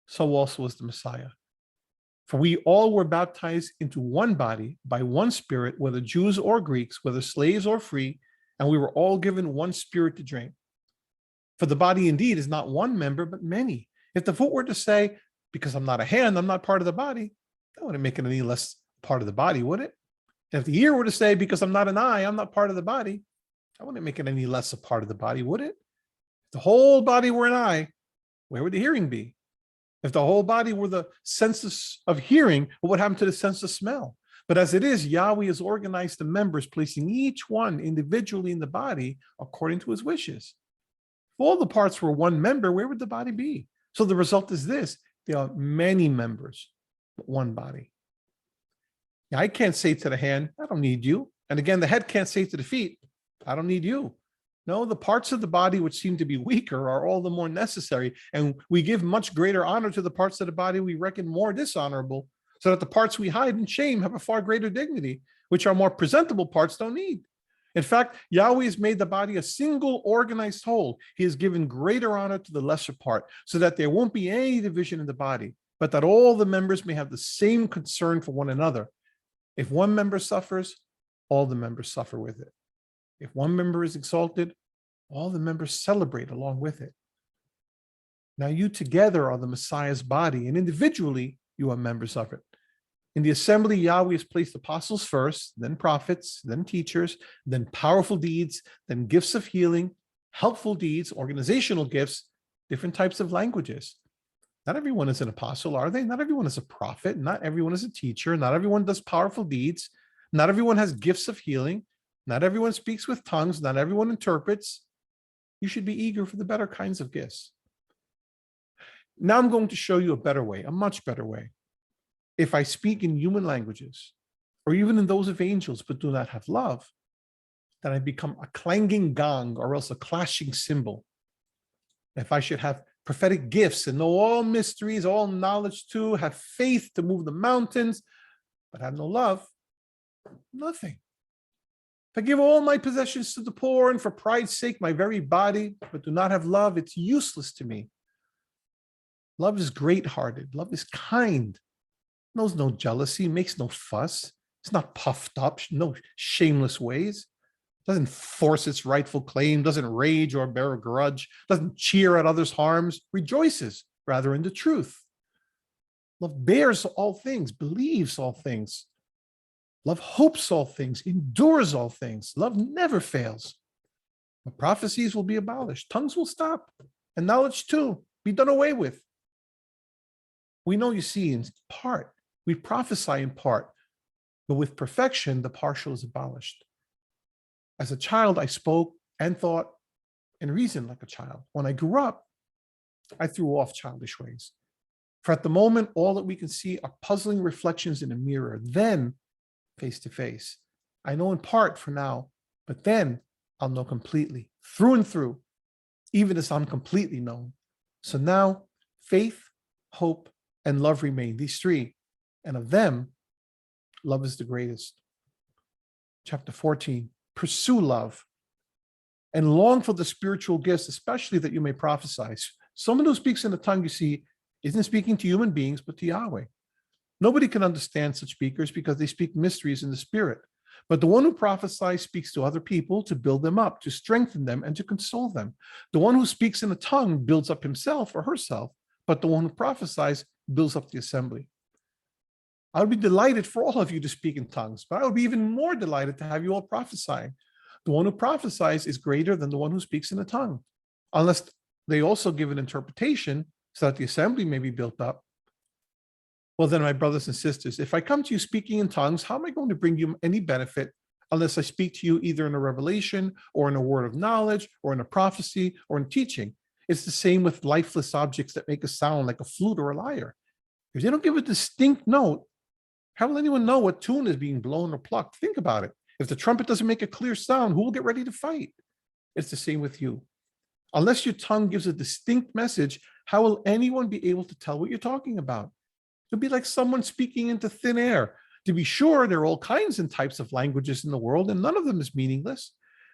so also is the Messiah. For we all were baptized into one body by one Spirit, whether Jews or Greeks, whether slaves or free, and we were all given one Spirit to drink. For the body indeed is not one member, but many. If the foot were to say, because I'm not a hand, I'm not part of the body, that wouldn't make it any less part of the body, would it? And if the ear were to say, because I'm not an eye, I'm not part of the body, that wouldn't make it any less a part of the body, would it? If the whole body were an eye, where would the hearing be? If the whole body were the senses of hearing, what would happen to the sense of smell? But as it is, Yahweh has organized the members, placing each one individually in the body according to his wishes. If all the parts were one member, where would the body be? So the result is this: there are many members, but one body. Now, I can't say to the hand, I don't need you. And again, the head can't say to the feet, I don't need you. No, the parts of the body which seem to be weaker are all the more necessary. And we give much greater honor to the parts of the body we reckon more dishonorable, so that the parts we hide in shame have a far greater dignity, which our more presentable parts don't need. In fact, Yahweh has made the body a single organized whole. He has given greater honor to the lesser part, so that there won't be any division in the body, but that all the members may have the same concern for one another. If one member suffers, all the members suffer with it. If one member is exalted, all the members celebrate along with it. Now you together are the Messiah's body, and individually you are members of it. In the assembly, Yahweh has placed apostles first, then prophets, then teachers, then powerful deeds, then gifts of healing, helpful deeds, organizational gifts, different types of languages. Not everyone is an apostle, are they? Not everyone is a prophet. Not everyone is a teacher. Not everyone does powerful deeds. Not everyone has gifts of healing. Not everyone speaks with tongues. Not everyone interprets. You should be eager for the better kinds of gifts. Now I'm going to show you a better way, a much better way. If I speak in human languages, or even in those of angels, but do not have love, then I become a clanging gong or else a clashing cymbal. If I should have prophetic gifts and know all mysteries, all knowledge too, have faith to move the mountains, but have no love, nothing. If I give all my possessions to the poor and for pride's sake my very body, but do not have love, it's useless to me. Love is great-hearted. Love is kind. Knows no jealousy, makes no fuss. It's not puffed up, no shameless ways. Doesn't force its rightful claim, doesn't rage or bear a grudge, doesn't cheer at others' harms, rejoices rather in the truth. Love bears all things, believes all things. Love hopes all things, endures all things. Love never fails. The prophecies will be abolished. Tongues will stop. and knowledge too be done away with. We know, you see, in part, we prophesy in part, but with perfection, the partial is abolished. As a child, I spoke and thought and reasoned like a child. When I grew up, I threw off childish ways. For at the moment, all that we can see are puzzling reflections in a mirror. Then, face to face, I know in part for now, but then I'll know completely, through and through, even as I'm completely known. So now, faith, hope, and love remain, these three, and of them, love is the greatest. Chapter 14, pursue love and long for the spiritual gifts, especially that you may prophesy. Someone who speaks in a tongue, you see, isn't speaking to human beings, but to Yahweh. Nobody can understand such speakers because they speak mysteries in the spirit. But the one who prophesies speaks to other people to build them up, to strengthen them, and to console them. The one who speaks in a tongue builds up himself or herself, but the one who prophesies builds up the assembly. I would be delighted for all of you to speak in tongues, but I would be even more delighted to have you all prophesying. The one who prophesies is greater than the one who speaks in a tongue, unless they also give an interpretation so that the assembly may be built up. Well then, my brothers and sisters, if I come to you speaking in tongues, how am I going to bring you any benefit unless I speak to you either in a revelation or in a word of knowledge or in a prophecy or in teaching? It's the same with lifeless objects that make a sound like a flute or a lyre. If they don't give a distinct note, how will anyone know what tune is being blown or plucked? Think about it. If the trumpet doesn't make a clear sound, who will get ready to fight? It's the same with you. Unless your tongue gives a distinct message, how will anyone be able to tell what you're talking about? It'll be like someone speaking into thin air. To be sure, there are all kinds and types of languages in the world, and none of them is meaningless.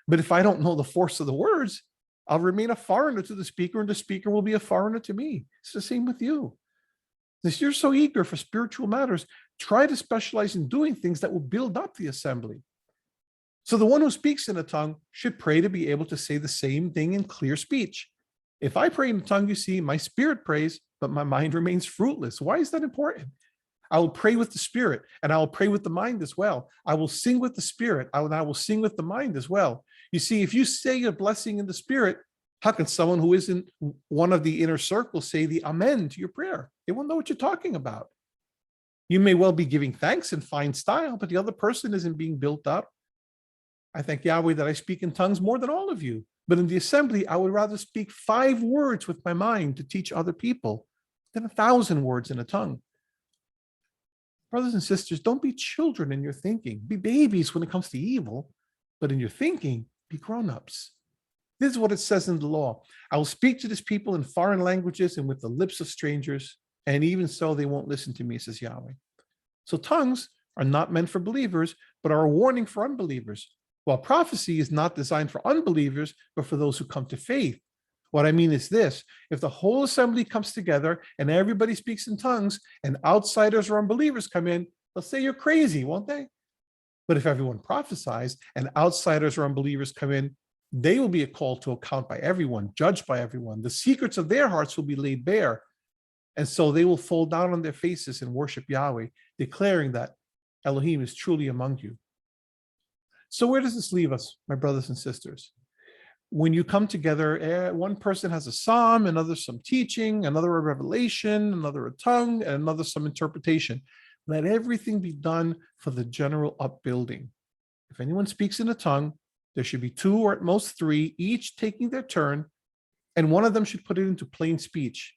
But if I don't know the force of the words, I'll remain a foreigner to the speaker, and the speaker will be a foreigner to me. It's the same with you. Since you're so eager for spiritual matters, try to specialize in doing things that will build up the assembly. So the one who speaks in a tongue should pray to be able to say the same thing in clear speech. If I pray in a tongue, you see, my spirit prays, but my mind remains fruitless. Why is that important? I will pray with the spirit, and I will pray with the mind as well. I will sing with the spirit, and I will sing with the mind as well. You see, if you say a blessing in the spirit, how can someone who isn't one of the inner circle say the amen to your prayer? They won't know what you're talking about. You may well be giving thanks in fine style, but the other person isn't being built up. I thank Yahweh that I speak in tongues more than all of you. But in the assembly, I would rather speak 5 words with my mind to teach other people than 1,000 words in a tongue. Brothers and sisters, don't be children in your thinking. Be babies when it comes to evil, but in your thinking, be grown-ups. This is what it says in the law. I will speak to this people in foreign languages and with the lips of strangers, and even so they won't listen to me, says Yahweh. So tongues are not meant for believers, but are a warning for unbelievers. While prophecy is not designed for unbelievers, but for those who come to faith. What I mean is this: if the whole assembly comes together and everybody speaks in tongues and outsiders or unbelievers come in, they'll say you're crazy, won't they? But if everyone prophesies and outsiders or unbelievers come in, they will be called to account by everyone, judged by everyone. The secrets of their hearts will be laid bare. And so they will fall down on their faces and worship Yahweh, declaring that Elohim is truly among you. So where does this leave us, my brothers and sisters? When you come together, one person has a psalm, another some teaching, another a revelation, another a tongue, and another some interpretation. Let everything be done for the general upbuilding. If anyone speaks in a tongue, there should be 2 or at most 3, each taking their turn, and one of them should put it into plain speech.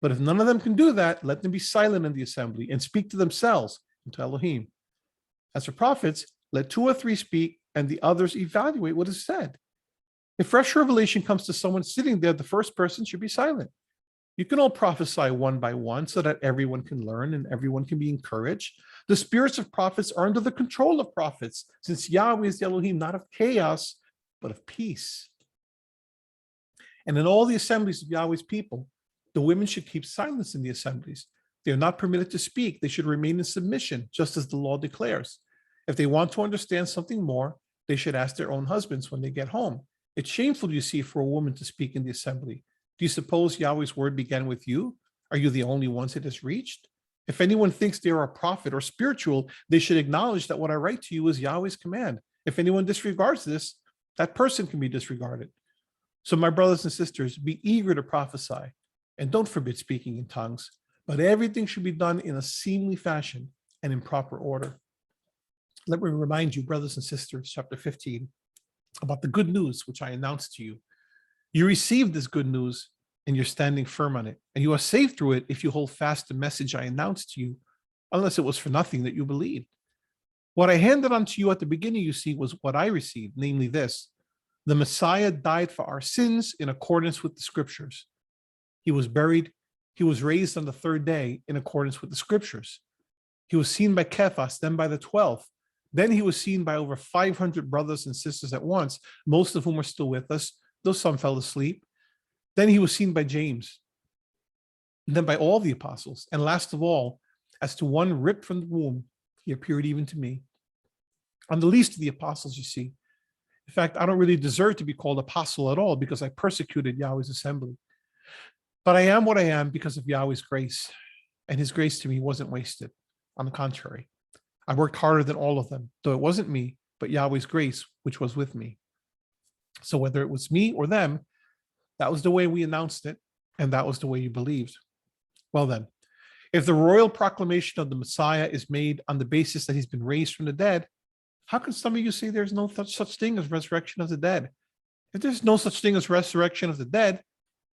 But if none of them can do that, let them be silent in the assembly and speak to themselves and to Elohim. As for prophets, let 2 or 3 speak, and the others evaluate what is said. If fresh revelation comes to someone sitting there, the first person should be silent. You can all prophesy one by one so that everyone can learn and everyone can be encouraged. The spirits of prophets are under the control of prophets, since Yahweh is the Elohim, not of chaos, but of peace. And in all the assemblies of Yahweh's people, the women should keep silence in the assemblies. They are not permitted to speak. They should remain in submission, just as the law declares. If they want to understand something more, they should ask their own husbands when they get home. It's shameful, you see, for a woman to speak in the assembly. Do you suppose Yahweh's word began with you? Are you the only ones it has reached? If anyone thinks they are a prophet or spiritual, they should acknowledge that what I write to you is Yahweh's command. If anyone disregards this, that person can be disregarded. So my brothers and sisters, be eager to prophesy and don't forbid speaking in tongues, but everything should be done in a seemly fashion and in proper order. Let me remind you, brothers and sisters, chapter 15, about the good news which I announced to you. You received this good news and you're standing firm on it, and you are saved through it if you hold fast the message I announced to you, unless it was for nothing that you believed. What I handed on to you at the beginning, you see, was what I received, namely this: the Messiah died for our sins in accordance with the scriptures. He was buried. He was raised on the third day in accordance with the scriptures. He was seen by Cephas, then by the 12. Then he was seen by over 500 brothers and sisters at once, most of whom are still with us, though some fell asleep. Then he was seen by James, and then by all the apostles. And last of all, as to one ripped from the womb, he appeared even to me. I'm the least of the apostles, you see. In fact, I don't really deserve to be called apostle at all because I persecuted Yahweh's assembly. But I am what I am because of Yahweh's grace, and his grace to me wasn't wasted. On the contrary, I worked harder than all of them, though it wasn't me, but Yahweh's grace, which was with me. So whether it was me or them, that was the way we announced it, and that was the way you believed. Well then, if the royal proclamation of the Messiah is made on the basis that he's been raised from the dead, how can some of you say there's no such thing as resurrection of the dead? If there's no such thing as resurrection of the dead,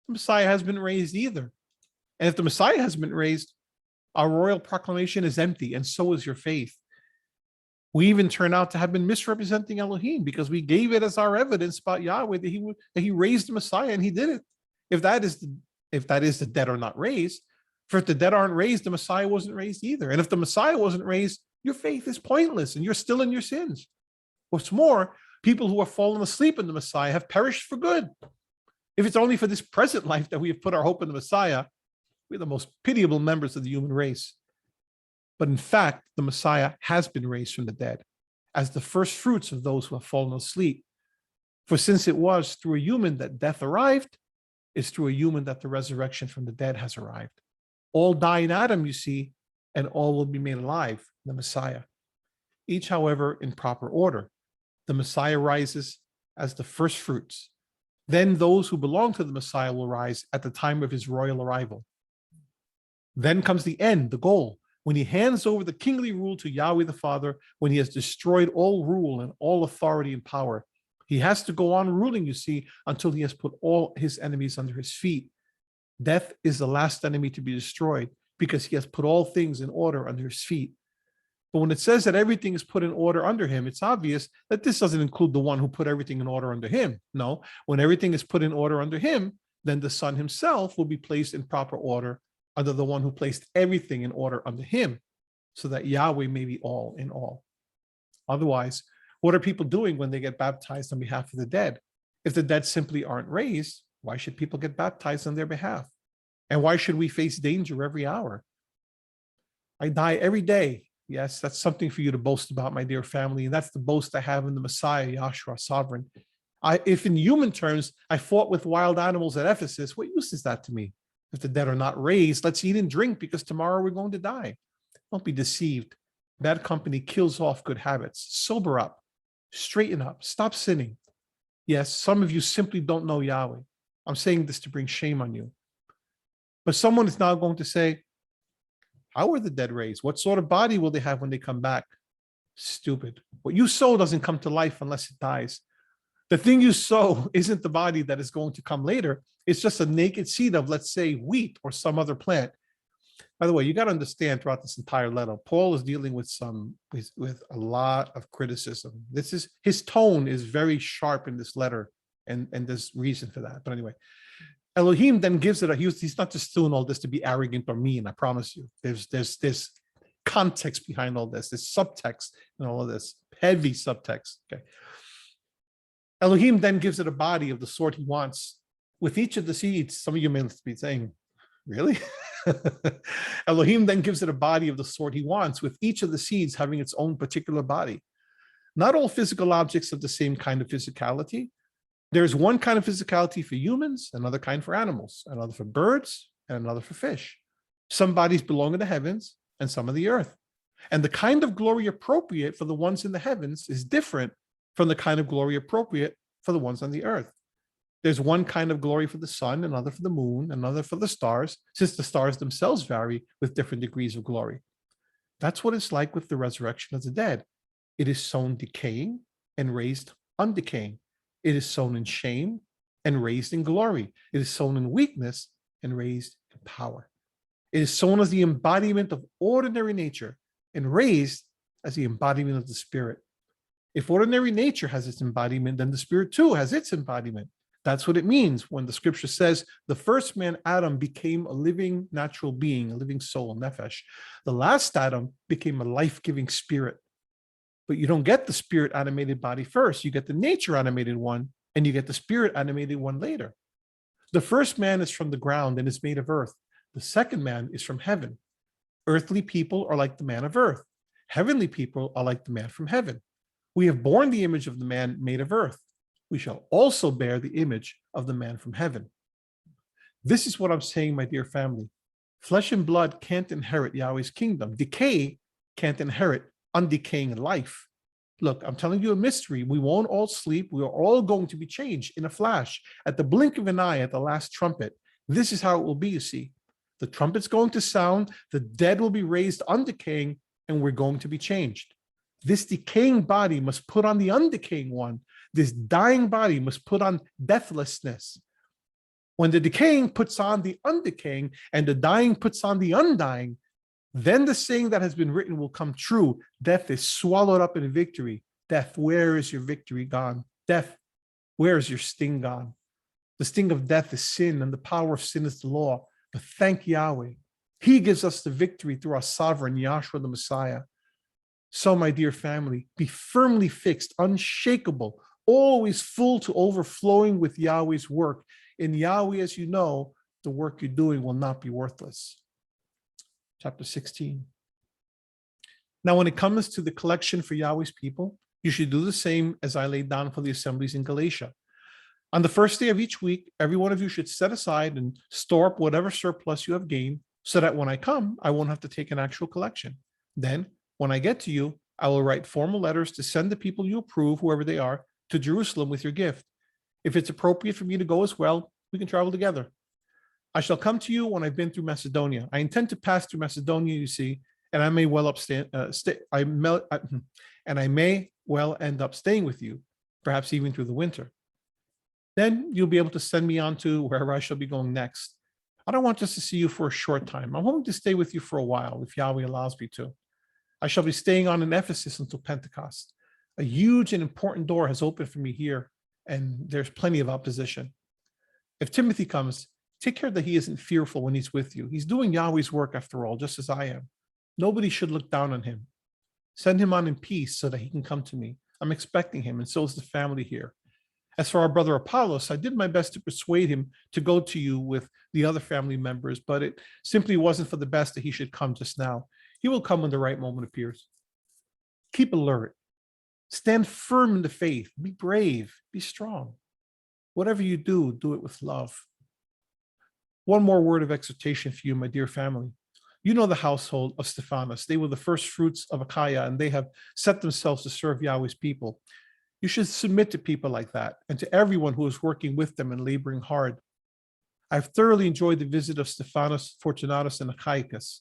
the Messiah has been raised either. And if the Messiah has been raised, our royal proclamation is empty, and so is your faith. We even turn out to have been misrepresenting Elohim because we gave it as our evidence about Yahweh that he raised the Messiah, and he did it. If that is the dead are not raised, for if the dead aren't raised, the Messiah wasn't raised either. And if the Messiah wasn't raised, your faith is pointless and you're still in your sins. What's more, people who have fallen asleep in the Messiah have perished for good. If it's only for this present life that we have put our hope in the Messiah, we're the most pitiable members of the human race. But in fact, the Messiah has been raised from the dead as the first fruits of those who have fallen asleep. For since it was through a human that death arrived, it's through a human that the resurrection from the dead has arrived. All die in Adam, you see, and all will be made alive, the Messiah. Each, however, in proper order. The Messiah rises as the first fruits. Then those who belong to the Messiah will rise at the time of his royal arrival. Then comes the end, the goal, when he hands over the kingly rule to Yahweh the Father, when he has destroyed all rule and all authority and power. He has to go on ruling, you see, until he has put all his enemies under his feet. Death is the last enemy to be destroyed because he has put all things in order under his feet. But when it says that everything is put in order under him, it's obvious that this doesn't include the one who put everything in order under him. No, when everything is put in order under him, then the Son himself will be placed in proper order under the one who placed everything in order under him, so that Yahweh may be all in all. Otherwise, what are people doing when they get baptized on behalf of the dead? If the dead simply aren't raised, why should people get baptized on their behalf? And why should we face danger every hour? I die every day. Yes, that's something for you to boast about, my dear family. And that's the boast I have in the Messiah, Yahshua, sovereign. If in human terms, I fought with wild animals at Ephesus, what use is that to me? If the dead are not raised, let's eat and drink because tomorrow we're going to die. Don't be deceived. Bad company kills off good habits. Sober up, straighten up, stop sinning. Yes, some of you simply don't know Yahweh. I'm saying this to bring shame on you. But someone is now going to say, how are the dead raised? What sort of body will they have when they come back? Stupid. What you sow doesn't come to life unless it dies. The thing you sow isn't the body that is going to come later. It's just a naked seed of, let's say, wheat or some other plant. By the way, you got to understand throughout this entire letter, Paul is dealing with a lot of criticism. His tone is very sharp in this letter, and there's reason for that. But anyway, Elohim then gives it he's not just doing all this to be arrogant or mean, I promise you. There's context behind all this. There's subtext and all of this, heavy subtext. Okay. Elohim then gives it a body of the sort he wants. With each of the seeds, some of you may be saying, really? Elohim then gives it a body of the sort he wants, with each of the seeds having its own particular body. Not all physical objects have the same kind of physicality. There's one kind of physicality for humans, another kind for animals, another for birds, and another for fish. Some bodies belong in the heavens and some in the earth. And the kind of glory appropriate for the ones in the heavens is different from the kind of glory appropriate for the ones on the earth. There's one kind of glory for the sun, another for the moon, another for the stars, since the stars themselves vary with different degrees of glory. That's what it's like with the resurrection of the dead. It is sown decaying and raised undecaying. It is sown in shame and raised in glory. It is sown in weakness and raised in power. It is sown as the embodiment of ordinary nature and raised as the embodiment of the spirit. If ordinary nature has its embodiment, then the spirit too has its embodiment. That's what it means when the scripture says the first man, Adam, became a living natural being, a living soul, nephesh. The last Adam became a life-giving spirit. But you don't get the spirit animated body first. You get the nature animated one, and you get the spirit animated one later. The first man is from the ground and is made of earth. The second man is from heaven. Earthly people are like the man of earth. Heavenly people are like the man from heaven. We have borne the image of the man made of earth. We shall also bear the image of the man from heaven. This is what I'm saying, my dear family. Flesh and blood can't inherit Yahweh's kingdom. Decay can't inherit undecaying life. Look, I'm telling you a mystery. We won't all sleep. We are all going to be changed in a flash, at the blink of an eye, at the last trumpet. This is how it will be, you see. The trumpet's going to sound, the dead will be raised undecaying, and we're going to be changed. This decaying body must put on the undecaying one. This dying body must put on deathlessness. When the decaying puts on the undecaying and the dying puts on the undying, then the saying that has been written will come true. Death is swallowed up in victory. Death, where is your victory gone? Death, where is your sting gone? The sting of death is sin, and the power of sin is the law. But thank Yahweh. He gives us the victory through our sovereign, Yahshua the Messiah. So, my dear family, be firmly fixed, unshakable, always full to overflowing with Yahweh's work. In Yahweh, as you know, the work you're doing will not be worthless. Chapter 16. Now, when it comes to the collection for Yahweh's people, you should do the same as I laid down for the assemblies in Galatia. On the first day of each week, every one of you should set aside and store up whatever surplus you have gained, so that when I come, I won't have to take an actual collection. Then, when I get to you, I will write formal letters to send the people you approve, whoever they are, to Jerusalem with your gift. If it's appropriate for me to go as well, we can travel together. I shall come to you when I've been through Macedonia. I intend to pass through Macedonia, you see, and I may well end up staying with you, perhaps even through the winter. Then you'll be able to send me on to wherever I shall be going next. I don't want just to see you for a short time. I'm hoping to stay with you for a while, if Yahweh allows me to. I shall be staying on in Ephesus until Pentecost. A huge and important door has opened for me here, and there's plenty of opposition. If Timothy comes, take care that he isn't fearful when he's with you. He's doing Yahweh's work after all, just as I am. Nobody should look down on him. Send him on in peace so that he can come to me. I'm expecting him, and so is the family here. As for our brother Apollos, I did my best to persuade him to go to you with the other family members, but it simply wasn't for the best that he should come just now. He will come when the right moment appears. Keep alert. Stand firm in the faith. Be brave. Be strong. Whatever you do, do it with love. One more word of exhortation for you, my dear family. You know the household of Stephanas. They were the first fruits of Achaia, and they have set themselves to serve Yahweh's people. You should submit to people like that and to everyone who is working with them and laboring hard. I've thoroughly enjoyed the visit of Stephanas, Fortunatus, and Achaicus.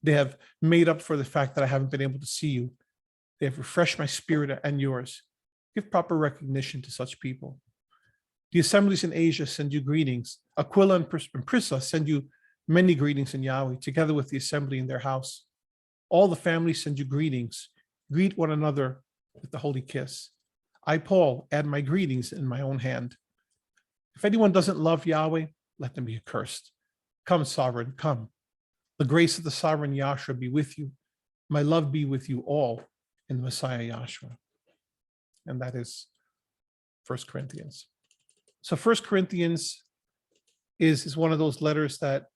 They have made up for the fact that I haven't been able to see you. They have refreshed my spirit and yours. Give proper recognition to such people. The assemblies in Asia send you greetings. Aquila and Prisca send you many greetings in Yahweh, together with the assembly in their house. All the families send you greetings. Greet one another with the holy kiss. I, Paul, add my greetings in my own hand. If anyone doesn't love Yahweh, let them be accursed. Come, sovereign, come. The grace of the sovereign Yahshua be with you. My love be with you all in the Messiah Yahshua. And that is 1 Corinthians. So 1 Corinthians is one of those letters that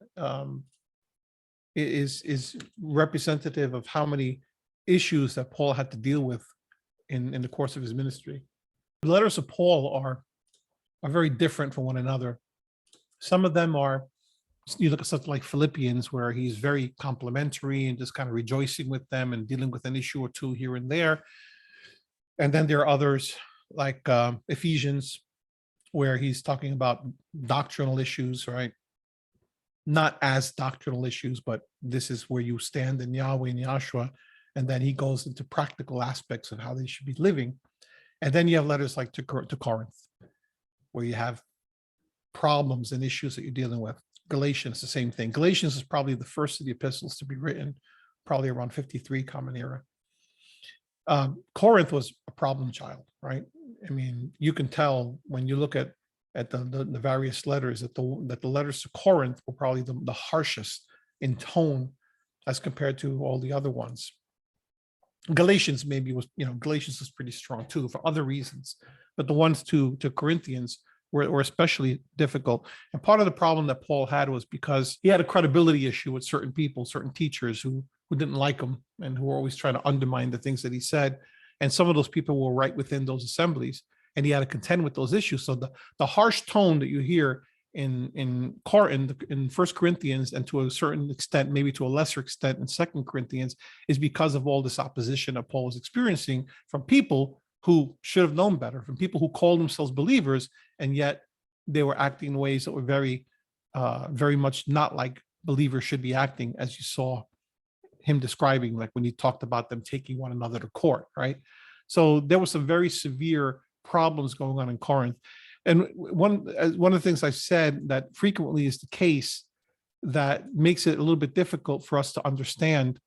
is representative of how many issues that Paul had to deal with in the course of his ministry. The letters of Paul are very different from one another. Some of them are, you look at something like Philippians, where he's very complimentary and just kind of rejoicing with them and dealing with an issue or two here and there. And then there are others like Ephesians, where he's talking about doctrinal issues, right? Not as doctrinal issues, but this is where you stand in Yahweh and Yahshua. And then he goes into practical aspects of how they should be living. And then you have letters like to Corinth, where you have problems and issues that you're dealing with. Galatians, the same thing. Galatians is probably the first of the epistles to be written, probably around 53 Common Era. Corinth was a problem child, right? I mean, you can tell when you look at the various letters that the letters to Corinth were probably the harshest in tone as compared to all the other ones. Galatians maybe was, Galatians was pretty strong too for other reasons, but the ones to Corinthians were especially difficult. And part of the problem that Paul had was because he had a credibility issue with certain people, certain teachers who didn't like him and who were always trying to undermine the things that he said. And some of those people were right within those assemblies, and he had to contend with those issues. So the harsh tone that you hear in First Corinthians, and to a certain extent, maybe to a lesser extent in Second Corinthians, is because of all this opposition that Paul was experiencing from people who should have known better, from people who called themselves believers, and yet they were acting in ways that were very, very much not like believers should be acting, as you saw him describing, like when he talked about them taking one another to court, right? So there were some very severe problems going on in Corinth. And one of the things I've said that frequently is the case that makes it a little bit difficult for us to understand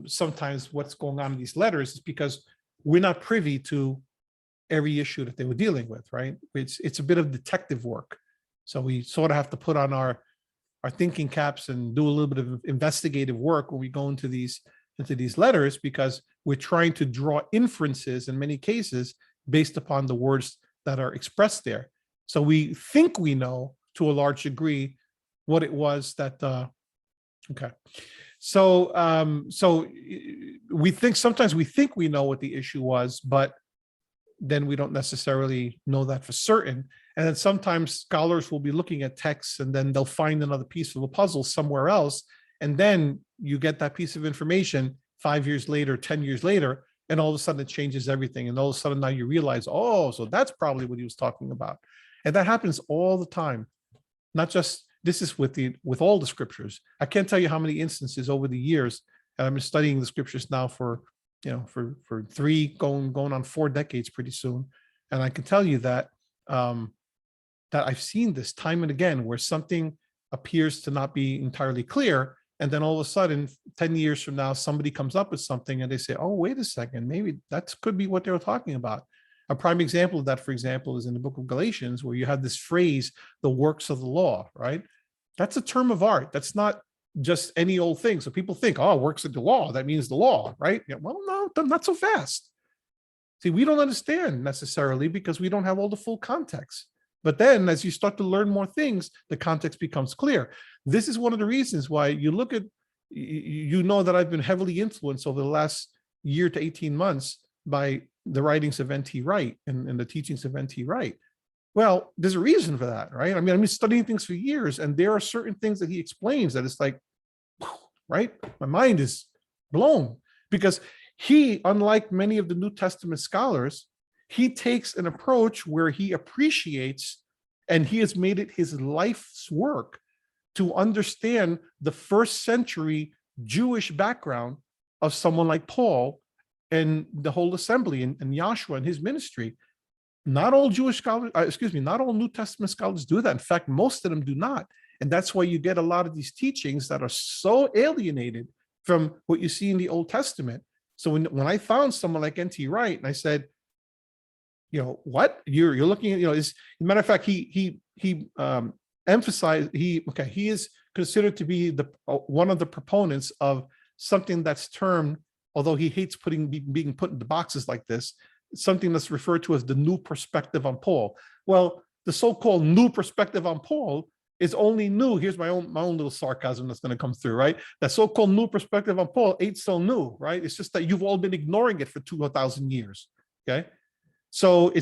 sometimes what's going on in these letters is because we're not privy to every issue that they were dealing with, right? It's a bit of detective work. So we sort of have to put on our thinking caps and do a little bit of investigative work when we go into these letters, because we're trying to draw inferences in many cases based upon the words that are expressed there. So we think we know to a large degree what it was that okay. So sometimes we think we know what the issue was, but then we don't necessarily know that for certain. And then sometimes scholars will be looking at texts and then they'll find another piece of the puzzle somewhere else. And then you get that piece of information 5 years later, 10 years later, and all of a sudden it changes everything. And all of a sudden now you realize, oh, so that's probably what he was talking about. And that happens all the time. Not just, this is with all the scriptures. I can't tell you how many instances over the years, and I've been studying the scriptures now for 3 going on 4 decades pretty soon. And I can tell you that that I've seen this time and again, where something appears to not be entirely clear. And then all of a sudden, 10 years from now, somebody comes up with something and they say, oh, wait a second, maybe that could be what they were talking about. A prime example of that, for example, is in the book of Galatians, where you have this phrase, the works of the law, right? That's a term of art. That's not just any old thing. So people think, oh, works of the law, that means the law, right? Yeah, well, no, not so fast. See, we don't understand necessarily because we don't have all the full context. But then as you start to learn more things, the context becomes clear. This is one of the reasons why you look at, that I've been heavily influenced over the last year to 18 months by the writings of N.T. Wright and the teachings of N.T. Wright. Well, there's a reason for that, right? I mean, I've been studying things for years, and there are certain things that he explains that it's like, right? My mind is blown, because he, unlike many of the New Testament scholars, he takes an approach where he appreciates, and he has made it his life's work to understand the first century Jewish background of someone like Paul and the whole assembly and Yahshua and his ministry. Not all Jewish scholars, not all New Testament scholars do that. In fact, most of them do not. And that's why you get a lot of these teachings that are so alienated from what you see in the Old Testament. So when I found someone like N.T. Wright, and I said, what you're looking at, as a matter of fact, he emphasized, he is considered to be one of the proponents of something that's termed, although he hates being put into boxes like this, something that's referred to as the new perspective on Paul. Well, the so-called new perspective on Paul is only new. Here's my own little sarcasm that's going to come through, right? That so-called new perspective on Paul ain't so new, right? It's just that you've all been ignoring it for 2,000 years. Okay, so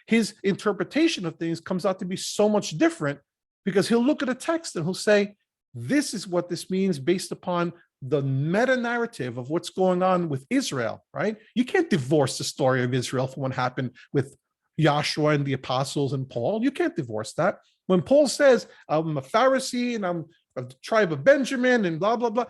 his interpretation of things comes out to be so much different, because he'll look at a text and he'll say, this is what this means based upon the meta narrative of what's going on with Israel, right? You can't divorce the story of Israel from what happened with Joshua and the apostles and Paul. You can't divorce that. When Paul says, I'm a Pharisee and I'm of the tribe of Benjamin and blah, blah, blah,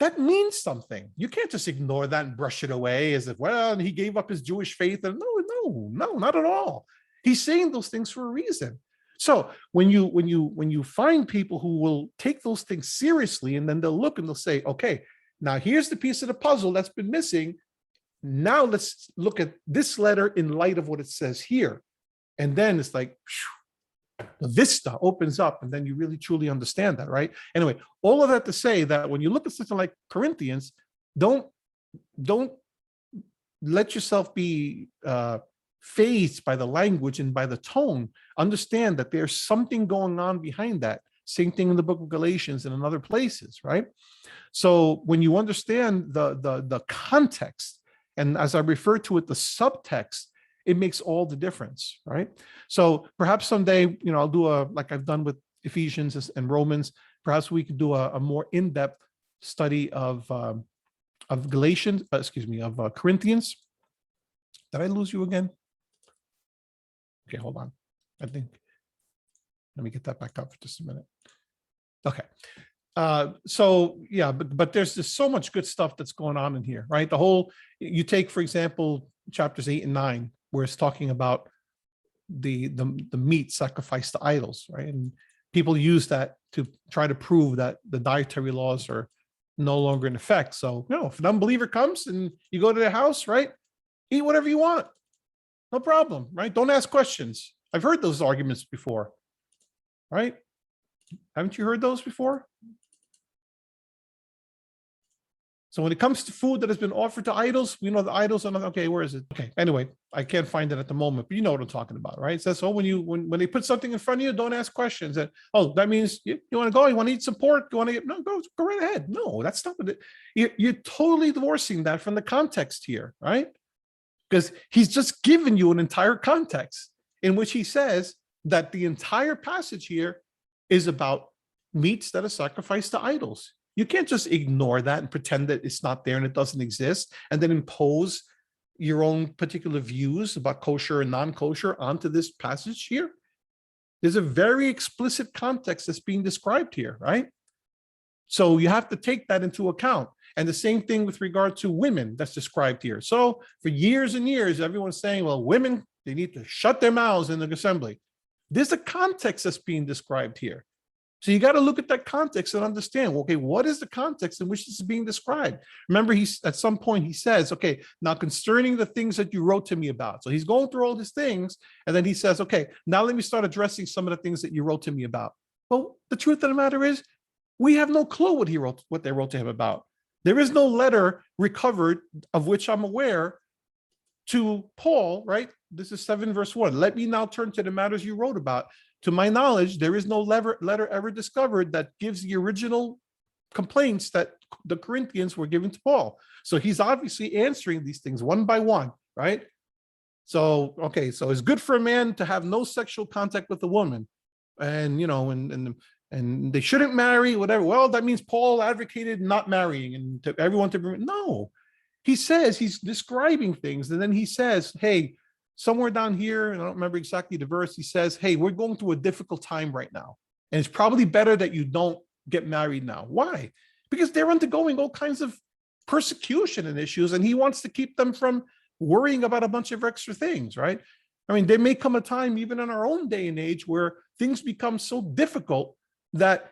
that means something. You can't just ignore that and brush it away as if, well, he gave up his Jewish faith. And no, not at all. He's saying those things for a reason. So when you find people who will take those things seriously, and then they'll look and they'll say, okay, now here's the piece of the puzzle that's been missing. Now let's look at this letter in light of what it says here. And then it's like, the vista opens up, and then you really truly understand that, right? Anyway, all of that to say that when you look at something like Corinthians, don't let yourself be phased by the language and by the tone. Understand that there's something going on behind that. Same thing in the book of Galatians and in other places, right? So when you understand the context, and as I refer to it, the subtext, it makes all the difference, right? So perhaps someday, I'll do like I've done with Ephesians and Romans, perhaps we could do a more in-depth study of Galatians, of Corinthians. Did I lose you again? Okay, hold on. Let me get that back up for just a minute. Okay. So yeah, but there's just so much good stuff that's going on in here, right? You take, for example, chapters 8 and 9, where it's talking about the meat sacrificed to idols, right? And people use that to try to prove that the dietary laws are no longer in effect. So, if an unbeliever comes and you go to their house, right, eat whatever you want, no problem, right? Don't ask questions. I've heard those arguments before, right? Haven't you heard those before? So when it comes to food that has been offered to idols, we know the idols are not, okay, where is it? Okay, anyway, I can't find it at the moment, but you know what I'm talking about, right? It says, so when they put something in front of you, don't ask questions. And, that means you want to go, you want to eat some pork, you want to get, no, go right ahead. No, that's not what it, you're totally divorcing that from the context here, right? Because he's just given you an entire context in which he says that the entire passage here is about meats that are sacrificed to idols. You can't just ignore that and pretend that it's not there and it doesn't exist, and then impose your own particular views about kosher and non-kosher onto this passage here. There's a very explicit context that's being described here, right? So you have to take that into account. And the same thing with regard to women that's described here. So for years and years, everyone's saying, well, women, they need to shut their mouths in the assembly. There's a context that's being described here. So you got to look at that context and understand, okay, what is the context in which this is being described? Remember, at some point he says, okay, now concerning the things that you wrote to me about. So he's going through all these things, and then he says, okay, now let me start addressing some of the things that you wrote to me about. Well, the truth of the matter is, we have no clue what they wrote to him about. There is no letter recovered of which I'm aware to Paul, right? This is 7 verse 1. Let me now turn to the matters you wrote about. To my knowledge, there is no letter ever discovered that gives the original complaints that the Corinthians were giving to Paul. So he's obviously answering these things one by one, right? So, okay, so it's good for a man to have no sexual contact with a woman, and and they shouldn't marry, whatever. Well, that means Paul advocated not marrying and to everyone to be. No, he says, he's describing things, and then he says, hey, somewhere down here, and I don't remember exactly the verse, he says, hey, we're going through a difficult time right now, and it's probably better that you don't get married now. Why? Because they're undergoing all kinds of persecution and issues, and he wants to keep them from worrying about a bunch of extra things, right? I mean, there may come a time, even in our own day and age, where things become so difficult that,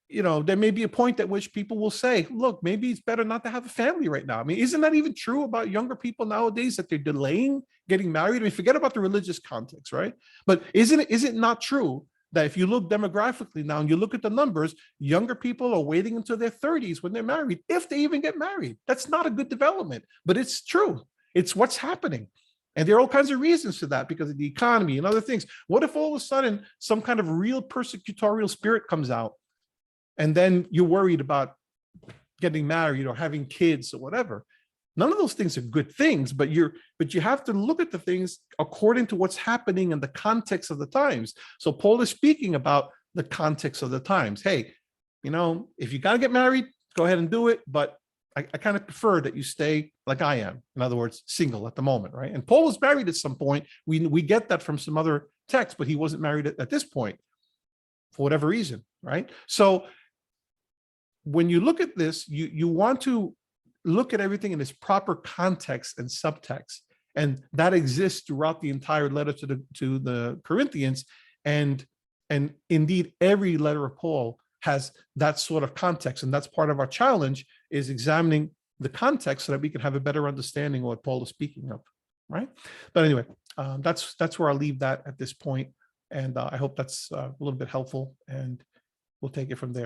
there may be a point at which people will say, look, maybe it's better not to have a family right now. I mean, isn't that even true about younger people nowadays, that they're delaying getting married? I mean, forget about the religious context, right? But is it not true that if you look demographically now and you look at the numbers, younger people are waiting until their 30s when they're married, if they even get married? That's not a good development, but it's true. It's what's happening. And there are all kinds of reasons to that, because of the economy and other things. What if all of a sudden some kind of real persecutorial spirit comes out, and then you're worried about getting married or having kids or whatever? None of those things are good things, but you have to look at the things according to what's happening in the context of the times. So Paul is speaking about the context of the times. Hey, if you got to get married, go ahead and do it, but I kind of prefer that you stay like I am. In other words, single at the moment, right? And Paul was married at some point. We get that from some other texts, but he wasn't married at this point for whatever reason, right? So when you look at this, you want to look at everything in its proper context and subtext, and that exists throughout the entire letter to the Corinthians, and indeed every letter of Paul has that sort of context, and that's part of our challenge, is examining the context so that we can have a better understanding of what Paul is speaking of, right? But anyway, that's where I'll leave that at this point, and I hope that's a little bit helpful, and we'll take it from there.